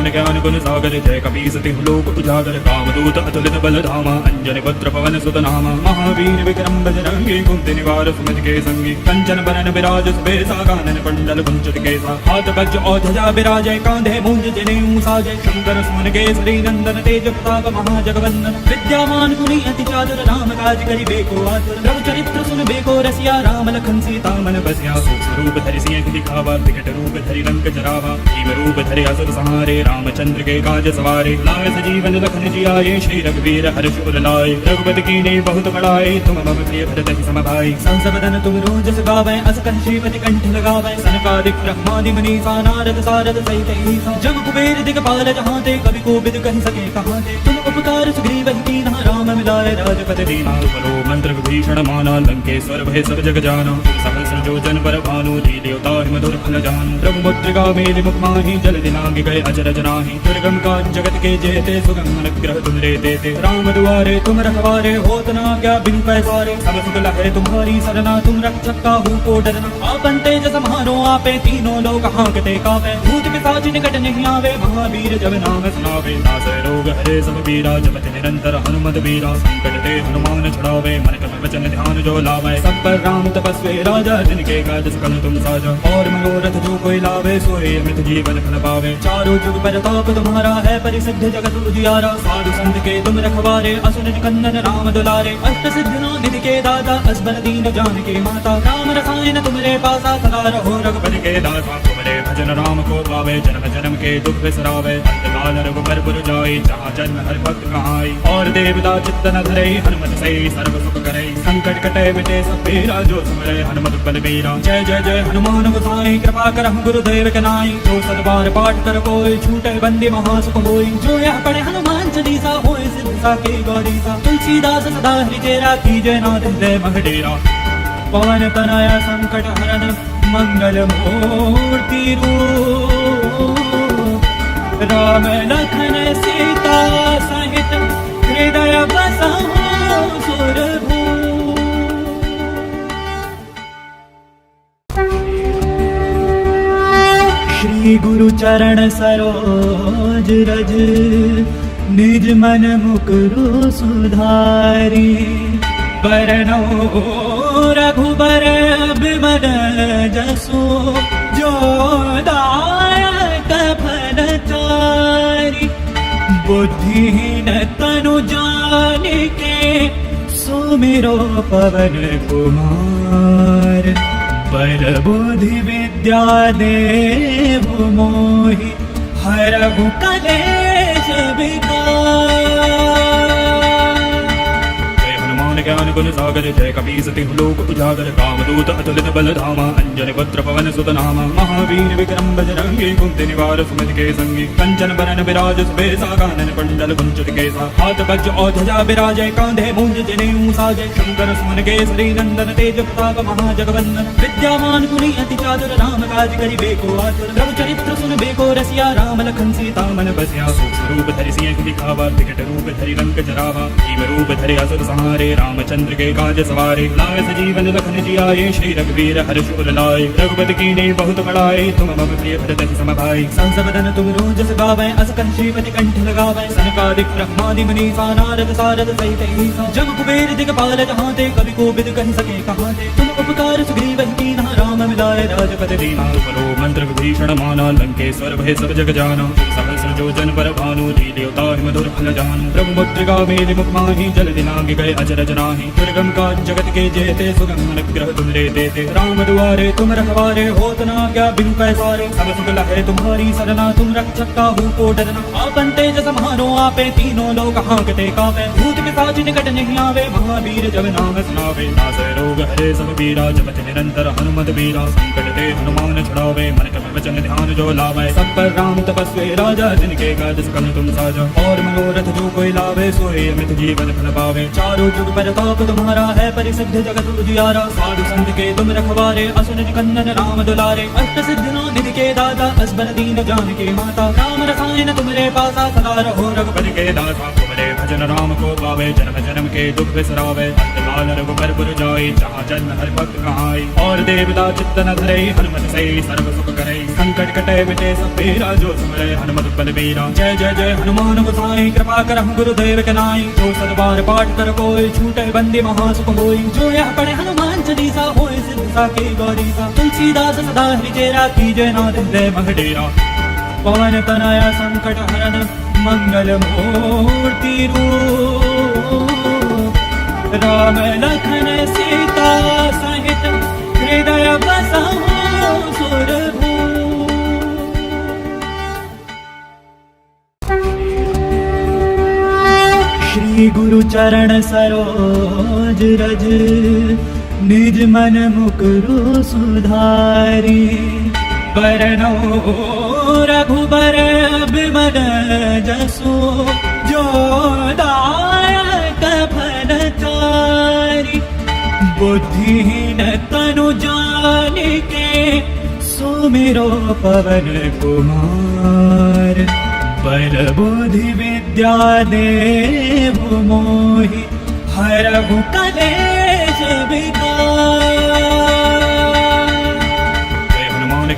Speaker 2: ज्ञान गुण सागर जय कपीस तिहु लोक उजागर। रामदूत अतुलित बल धामा अंजनी पुत्र पवन सुत नामा। महावीर विक्रम बजरंगी कुंती निवार सुमति के संगी। कंचन बरन विराज सुबेसा कानन कुंडल कुंचित केसा। हाथ वज्र और ध्वजा विराजय कांधे मूंज जनेऊ साजय। शंकर सुमन केसरी नंदन तेज प्रताप महाजगवंदन। विद्यावान गुणी अति चातुर राम काज करिबे को आतुर। रघु चरित्र सुनबे को रसिया राम लखन सीता मन बसिया। सूक्ष्म रूप धरि सिंह दिखावा विकट रूप धरि लंक जरावा। भीम रूप धरि असुर संहारे रामचंद्र के काज सवारे। लाए सजीवन लखन जियाए श्री रघुवीर हर्ष उर लाए। रघुपति कीन्ही बहुत बड़ाई तुम मम प्रिय भरत सम भाई। संस बदन तुम रोजस गावै अस कहि श्रीपति कंठ लगावै। सनकादिक ब्रह्मादि मुनीसा नारद सारद सहित ईसा। जग कुबेर दिगपाल जहाँ ते कवि कोविद कहि सके कहाँ ते। तुम उपकार सुग्रीव ही कीन्हा राम मिलाए राजपद दीना। तुमरो मंत्र विभीषण माना लंकेश्वर भय सब जग जाना। सहस्र जो जन पर भानु लील्योता मधुर फल जानू। प्रभु मुद्रिका मेलि मुख माहि जल दिलांग गए अचरज नाही। दुर्गम काज जगत के जेते सुगम अनुग्रह तुम रे देते। राम दुआरे तुम रखवारे होत ना क्या बिनु पैसारे। सब सुख लहे तुम्हारी सरना तुम रक्षक काहू को डरना। आपन तेज सम्हारो आपे तीनों लोग हांकते कापे। भूत पिशाच निकट नहीं आवे महावीर जब नाम सुनावे। नासै रोग हरे सब पीरा जपत निरंतर हनुमत वीरा। संकट ते हनुमान छुड़ावे मन क्रम वचन ध्यान जो लावे। सब पर राम तपस्वी राजा जिनके काज सकल तुम साजा। और मनोरथ जो कोई लावे सोए अमित जीवन फल पावे। चारों जुग परताप तुम्हारा है परिसिद्ध जगत उजियारा। साधु संत के तुम रखवारे असुर निकंदन राम दुलारे। अष्ट सिद्धियों निधि के दाता असबर दीन जानकी माता। राम रसायन तुमरे पासा सदा रहो रघुपति के दासा। तुमरे भजन राम को पावे जन्म जन्म के दुख बिसरावे। अंतकाल रघुबर पुर जाई जहाँ जन्म हर भक्त कहाई। और देवता चित्त न धरे हनुमत से सर्व सुख करे। संकट कटे मिटे सब पीरा जो सुमरे हनुमत बलबीरा। जय जय जय हनुमान गोसाई कृपा करहु गुरुदेव के नाई। जो सतबार पाठ कर कोई छूटे बंदी महासुख होई। जो यह पढ़े हनुमान चालीसा होए सिद्ध साकी गौरीसा। तुलसीदास सदा हरिचेरा कीजय नाथ हृदय मगडेरा। पवन तनया संकट हरन मंगल मूर्ति रूप। राम लखन सीता सहित हृदय बसहु सुरभूप। श्री गुरु चरण सरोज रज निज मन मुकुरु सुधारी। बरनौ रघुबर बिमल जसु जो दायक फल चारि। बुद्धिहीन तनु जानिके सुमिरो पवन कुमार।
Speaker 1: पर बुद्धि विद्या देव मोहि हरहु कलेश विकार।
Speaker 2: ज्ञान गुण सागर जय कपीसति लोक उजागर कामदूत अतुलित बल धामा अंजन पुत्र पवन सुत नामा महावीर विक्रम बजरंगी कुंती निवार सुमति के संगी कंचन बरन विराज सुबेसा कानन कुंडल कुंचित केसा हाथ वज्र और ध्वजा विराजय कांधे मूंज जनेऊ साजय शंकर सुमन केसरी नंदन तेज प्रताप महाजगवंदन विद्यावान गुणी अति चातुर राम काज करि बेको आतुर प्रभु चरित्र सुन बेको रसिया राम लखन सीता मन बसिया सूक्ष्म रूप धरि सिंह दिखावा विकट रूप धरि लंक जरावा भीम रूप धरि असुर संहारे रामचंद्र के काज सवारे लाए सजीवन लखन जियाए श्री रघुवीर हर्ष उर लाए रघुपति कीन्ही बहुत बड़ाई तुम मम प्रिय भरत सम भाई संसबदन तुम रोजस गावै अस कहि श्रीपति कंठ लगावै सनकादिक ब्रह्मादि मुनीसा नारद सारद सहित ईसा जम कुबेर दिगपाल जहाँ ते कवि कोविद कहि सके कहाँ ते तुम उपकार सुग्रीव कीन्हा राम मिलाए राजपद दीना तुमरो मंत्र विभीषण माना लंकेश्वर भय सब जग जाना सहस्र जो जन पर भानु लील्योता मधुर फल जानु प्रभु मुद्रिका मेलि मुख माहि जल दिनांग गए अचरज नाही दुर्गम का जगत के जेते सुगम अनुग्रह तुम रे देते राम दुआरे तुम रखवारे होत न क्या बिनु पैसारे सब सुख लहे तुम्हारी सरना तुम रक्षक काहू को डरना आपन तेज सम्हारो आपे तीनों लोक हांकते कापे भूत पिशाच निकट नहीं आवे महावीर जब नाम सुनावे नासै रोग हरे सब पीरा जपत निरंतर हनुमत बीरा संकट ते हनुमान छुड़ावे मन क्रम वचन ध्यान जो लावे सब पर राम तपस्वी राजा जिनके काज सकल तुम साजा और मनोरथ जो कोई लावे सोए अमित जीवन फल पावे चारों जुग पर ताप तुम्हारा है परिसिद्ध जगत उजियारा साधु संत के तुम रखवारे असुर निकंदन राम दुलारे अष्ट सिद्धियों निधि के दाता असबर दीन जानकी माता राम रसायन तुमरे पासा सदा रहो रघुपति के दासा तुमरे भजन राम को पावे जन्म जन्म के दुख बिसरावे अंतकाल रघुबर पुर जाई जहाँ जन्म हर भक्त कहाई और देवता चित्त न धरे हनुमत से सर्व सुख करे संकट कटे मिटे सब पीरा जो सुमरे हनुमत बल बीरा जय जय जय हनुमान गोसाई कृपा करहु गुरुदेव के नाई जो सतबार पाठ कर कोई छूटे बंदी महासुख होई जो यह पढ़े हनुमान चालीसा होए सिद्ध साके गौरीसा तुलसीदास सदा हरिचेरा कीजय नाथ हृदय महडेरा पवन तनया संकट हरन मंगल मूर्ति रूप राम लखन सीता सहित हृदय बसहु सुरभूप। श्री गुरु चरण सरोज रज निज मन मुकुरु सुधारी बरनो रघुबर बिमल जसु जो दायक फलचारी बुद्धिहीन तनु जानिके सुमिरो पवन कुमार पर बुद्धि विद्या देव मोहि हरहु कलेश विकार।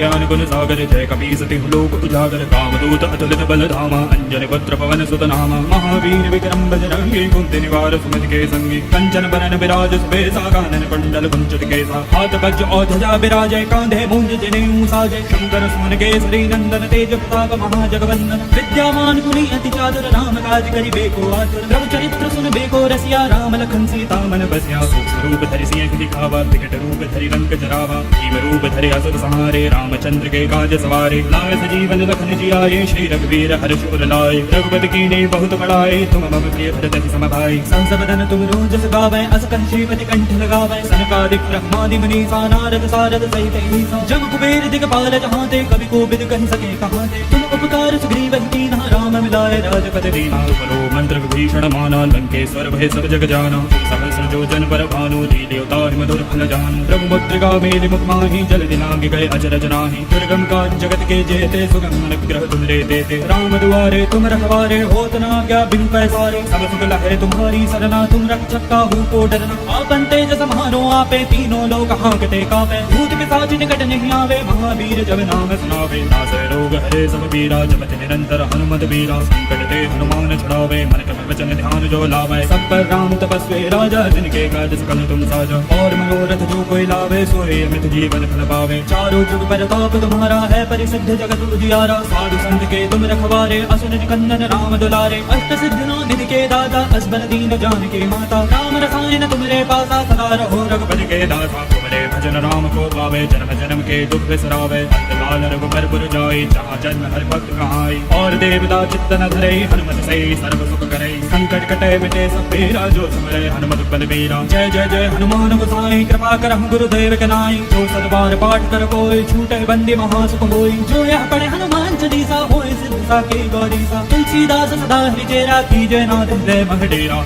Speaker 2: ज्ञान गुण सागर जय कपीसति लोक उजागर कामदूत अतुलित बल धामा अंजन पुत्र पवन सुत नामा महावीर विक्रम बजरंगी कुंती निवार सुमति के संगी कंचन बरन विराज सुबेसा कानन कुंडल कुंचित केसा हाथ वज्र और ध्वजा विराजय कांधे मूंज जनेऊ साजय शंकर सुमन केसरी नंदन तेज प्रताप महाजगवंदन विद्यावान गुणी अति चातुर राम काज करि बेको आतुर प्रभु चरित्र सुन बेको रसिया राम लखन सीता मन बसिया सूक्ष्म रूप धरि सिंह दिखावा विकट रूप धरि लंक जरावा भीम रूप धरि असुर संहारे रामचंद्र के काज सवारे लाए सजीवन लखन जियाए श्री रघुवीर हर्ष उर लाए रघुपति कीन्ही बहुत बड़ाई तुम मम प्रिय भरत सम भाई संसबदन तुम रोजस गावै अस कहि श्रीपति कंठ लगावै सनकादिक ब्रह्मादि मुनीसा नारद सारद सहित ईसा जम कुबेर दिगपाल जहाँ ते कवि कोविद कहि सके कहाँ ते तुम उपकार सुग्रीव कीन्हा राम मिलाए राजपद दीना तुमरो मंत्र विभीषण माना लंकेश्वर भय सब जग जाना सहस्र जो जन पर भानु लील्योता मधुर फल जानु प्रभु मुद्रिका मेलि मुख माहि जल दिनांग गए अचरज नाही दुर्गम का जगत के जेते सुगम अनुग्रह तुम रे देते राम दुआरे तुम रखवारे होत न क्या बिनु पैसारे सब सुख लहे तुम्हारी सरना तुम रक्षक काहू को डरना आपन तेज सम्हारो आपे तीनों लोक हांकते कापे भूत पिशाच निकट नहीं आवे महावीर जब नाम सुनावे नासै रोग हरे सब पीरा जपत निरंतर हनुमत बीरा संकट ते हनुमान छुड़ावे मन क्रम वचन ध्यान जो लावे सब पर राम तपस्वी राजा जिनके काज सकल तुम साजा और मनोरथ जो कोई लावे सोए अमित जीवन फल पावे चारों जुग पर ताप तुम्हारा है परिसिद्ध जगत उजियारा साधु संत के तुम रखवारे असुर निकंदन राम दुलारे अष्ट सिद्धियों निधि के दाता असबर दीन जानकी माता राम रसायन तुमरे पासा सदा रहो रघुपति के दासा तुमरे भजन राम को पावे जन्म जन्म के दुख बिसरावे अंतकाल रघुबर पुर जाई जहाँ जन्म हरि भक्त कहाई और देवता चित्त न धरे हनुमत से सर्व सुख करे संकट कटे मिटे सब पीरा जो सुमरे हनुमत बलबीरा जय जय जय हनुमान गोसाई कृपा करहु गुरुदेव के नाई जो सतबार पाठ कर कोई छूटे बंदी महासुख होई जो यह पढ़े हनुमान चालीसा होए सिद्ध साकी गौरीसा तुलसीदास सदा हरि चेरा कीजय नाथ हृदय मह डेरा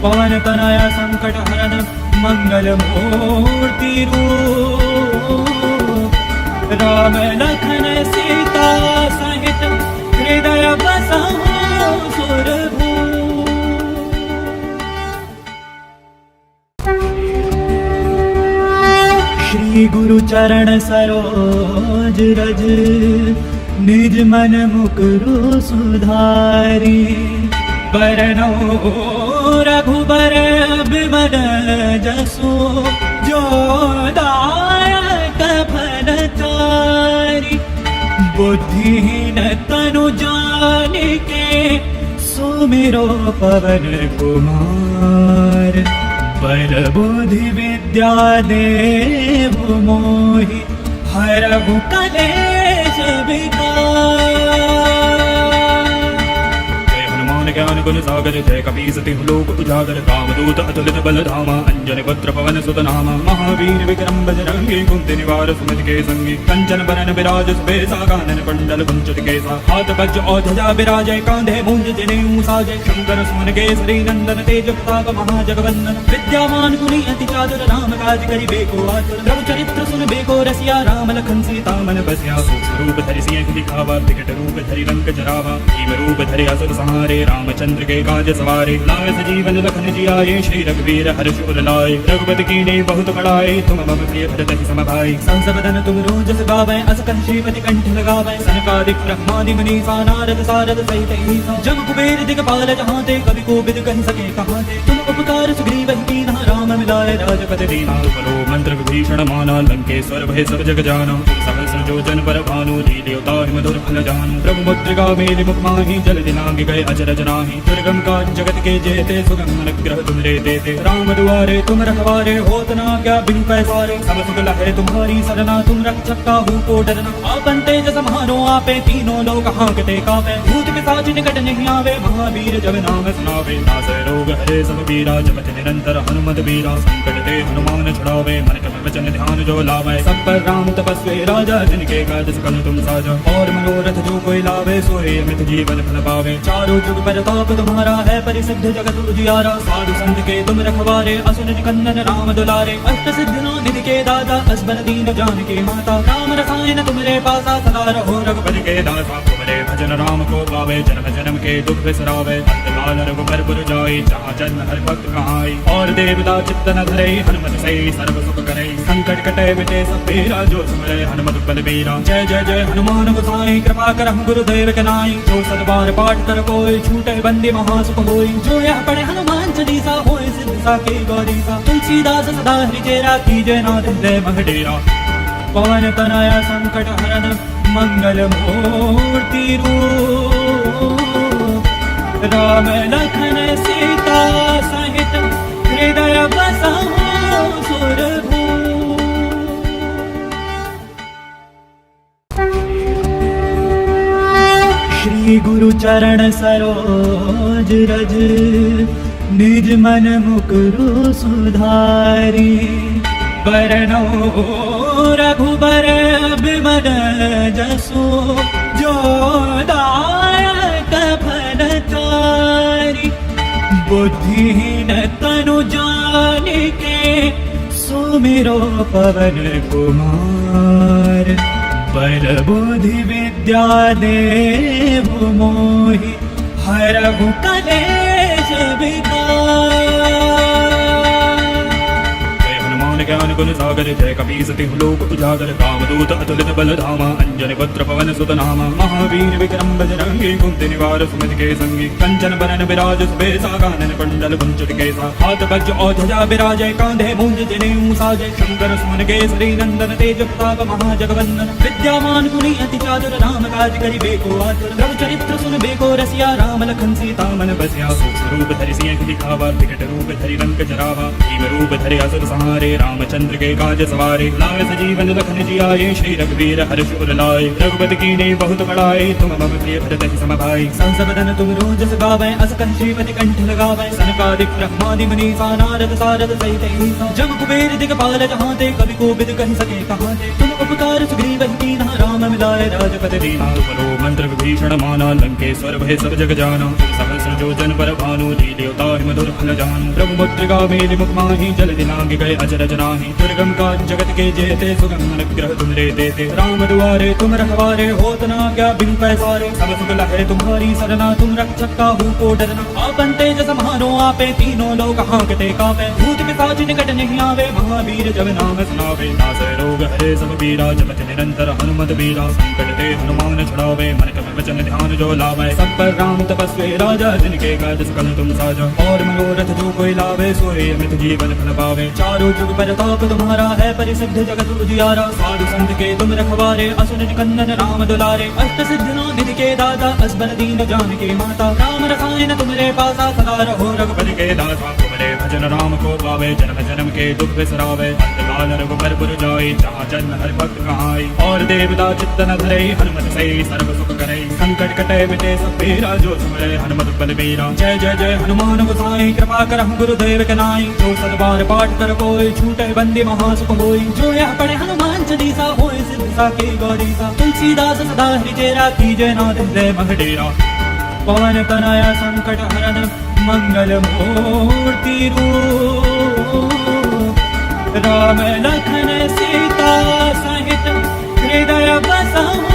Speaker 2: पवन तनया संकट हरन मंगल मूर्ति रूप राम लखन सीता सहित हृदय बसहु सुरभूप। श्री गुरु चरण सरोज रज निज मन मुकुरु सुधारी बरनौ रघुबर बिमल जसु जो दायक फलचारी बुद्धिहीन तनु जानिके सुमिरो पवन कुमार बल बुद्धि विद्या देव मोहि हरहु कलेश विकार। ज्ञान गुण सागर जय कपीसति लोक उजागर कामदूत अतुलित बल धामा अंजन पुत्र पवन सुत नामा महावीर विक्रम बजरंगी कुंती निवार सुमति के संगी कंचन बरन विराज सुबेसा कानन कुंडल कुंचित केसा हाथ वज्र और ध्वजा विराजय कांधे मूंज जनेऊ साजय शंकर सुमन केसरी नंदन तेज प्रताप महाजगवंदन विद्यावान गुणी अति चातुर राम काज करिबे को आतुर प्रभु चरित्र सुनबे को रसिया राम लखन सीता मन बसिया सूक्ष्म रूप धरि सिंह दिखावा विकट रूप धरि लंक जरावा भीम रूप धरि असुर संहारे रामचंद्र के काज सवारे लाए सजीवन लखन जियाए श्री रघुवीर हर्ष उर लाए रघुपति कीन्ही बहुत बड़ाई तुम मम प्रिय भरत सम भाई संसबदन तुम रोजस गावै अस कहि श्रीपति कंठ लगावै सनकादिक ब्रह्मादि मुनीसा नारद सारद सहित ईसा जम कुबेर दिगपाल जहांते कवि कोविद कहि सके कहाते तुम उपकार सुग्रीव कीन्हा राम मिलाए राजपति दीना बलो मंत्र विभीषण माना लंकेश्वर भय सब जग जाना सहस्र जो जन पर भानु लील्योता मधुर फल जानु प्रभु मुद्रिका मेलि मुख माहि जल दिनांग गए अचरज नाही दुर्गम काज जगत के जेते सुगम अनुग्रह तुमरे देते राम दुआरे तुम रखवारे होत न क्या बिन पैसारे सब सुख लहे तुम्हारी सरना तुम रक्षक काहू को डरना आपन तेज समारो आपे तीनों लोग हांकते कापे भूत पिशाच निकट नहीं आवे महावीर जब नाम सुनावे नासै रोग हरे सब पीरा जपत निरंतर हनुमत बीरा संकट ते हनुमान छुड़ावे मन क्रम वचन ध्यान जो लावे सब पर राम तपस्वी राजा जिनके काज सकल तुम साजा और मनोरथ जो कोई लावे सोए अमित जीवन फल पावे चारों जुग प्रताप तुम्हारा है परिसिद्ध जगत उजियारा साधु संत के तुम रखवारे असुर निकंदन राम दुलारे अष्ट सिद्धियों निधि के दाता असबर दीन जानकी माता राम रसायन तुमरे पासा सदा रहो रघुपति के दासा तुमरे भजन राम को पावे जन्म जन्म के दुख बिसरावे अंतकाल रघुबर पुर जाई जहाँ जन्म हरि भक्त कहाई और देवता चित्त न धरे हनुमत से सर्व सुख करे संकट कटे मिटे सब पीरा जो सुमरे हनुमत बलबीरा जय जय जय हनुमान गोसाई कृपा करहु गुरुदेव के नाई जो सतबार पाठ कर कोई छूटे बंदी महासुख होई जो यह पढ़े हनुमान चालीसा होए सिद्ध साकी गौरीसा तुलसीदास सदा हरि चेरा कीजय नाथ हृदय मह डेरा पवन तनया संकट हरन मंगल मूर्ति रूप राम लखन सीता सहित हृदय बसहु सुरभूप। श्री गुरु चरण सरोज रज निज मन मुकुरु सुधारी बरनौ रघुबर बिमल जसु जो दायक फलचारी बुद्धिहीन तनु जानिके सुमिरो पवन कुमार बल बुद्धि विद्या देव मोहि हरहु कलेश विकार। ज्ञान गुण सागर जय कपीसति लोक उजागर कामदूत अतुलित बल धामा अंजन पुत्र पवन सुत नामा महावीर विक्रम बजरंगी कुंती निवार सुमति के संगी कंचन बरन विराज सुबेसा कानन कुंडल कुंचित केसा हाथ वज्र और ध्वजा विराजय कांधे मूंज जनेऊ साजय शंकर सुमन केसरी नंदन तेज प्रताप महाजगवंदन विद्यावान गुणी अति चातुर राम काज करिबे को आतुर प्रभु चरित्र सुनबे को रसिया राम लखन सीता मन बसिया सूक्ष्म रूप धरि सिंह दिखावा विकट रूप धरि लंक जरावा भीम रूप धरि असुर संहारे रामचंद्र के काज सवारे लाए सजीवन लखन जियाए श्री रघुवीर हर्ष उर लाए रघुपति कीन्ही बहुत बड़ाई तुम मम प्रिय भरत सम भाई
Speaker 1: संस बदन तुम रोज गावे अस कंठीपति कंठ लगावे सनकादिक ब्रह्मादि मुनीसा नारद सारद सहित ईसा जम कुबेर दिगपाल जहांते कवि को बिद कहि सके कहाते तुम उपकार सुग्रीव कीन्हा राम मिलाए राजपद दीना
Speaker 2: बलो मंत्र विभीषण माना लंकेश्वर भय सब जग जाना सहस्र जो जन पर भानु लील्योता मधुर फल जानु प्रभु मुद्रिका मेलि मुख माहि जल दिलांग गए अचरज नाही दुर्गम काज जगत के जेते सुगम अनुग्रह तुमरे देते राम दुआरे तुम रखवारे होत न क्या बिन पैसारे सब सुख लहै तुम्हारी सरना तुम रक्षक काहू को डरना आपन तेज समारो आपे तीनों लोग हांकते कापे भूत पिशाच निकट नहीं आवे महावीर जब नाम सुनावे नासै रोग हरे सब पीरा जपत निरंतर हनुमत बीरा संकट ते हनुमान छुड़ावे मन क्रम वचन ध्यान जो लावे सब पर राम तपस्वी राजा जिनके काज सकल तुम साजा और मनोरथ जो कोई लावे सोए अमित जीवन फल पावे चारों जुग परताप तुम्हारा है परिसिद्ध जगत उजियारा साधु संत के तुम रखवारे असुर निकंदन राम दुलारे अष्ट सिद्धियों निधि के दाता असबर दीन जानकी माता राम रसायन तुमरे पासा सदा रहो रघुपति के दासा तुमरे भजन राम को पावे जन्म जन्म के दुख बिसरावे अंतकाल रघुबर पुर जाई जहाँ जन्म हर भक्त कहाई और देवता चित्त न धरे हनुमत से सर्व सुख करे संकट कटे मिटे सब पीरा जो सुमरे हनुमत बलबीरा जय जय जय हनुमान गोसाई कृपा करहु गुरुदेव के नाई जो सदबार पाठ कर कोई छूटे बंदी महासुख होई जो यह पढ़े हनुमान चालीसा होए सिद्ध साकी गौरीसा तुलसीदास सदा हरिचेरा कीजय नाथ हृदय मह डेरा पवन तनया संकट हरन मंगल मूर्ति रूप राम लखन सीता सहित हृदय बसहु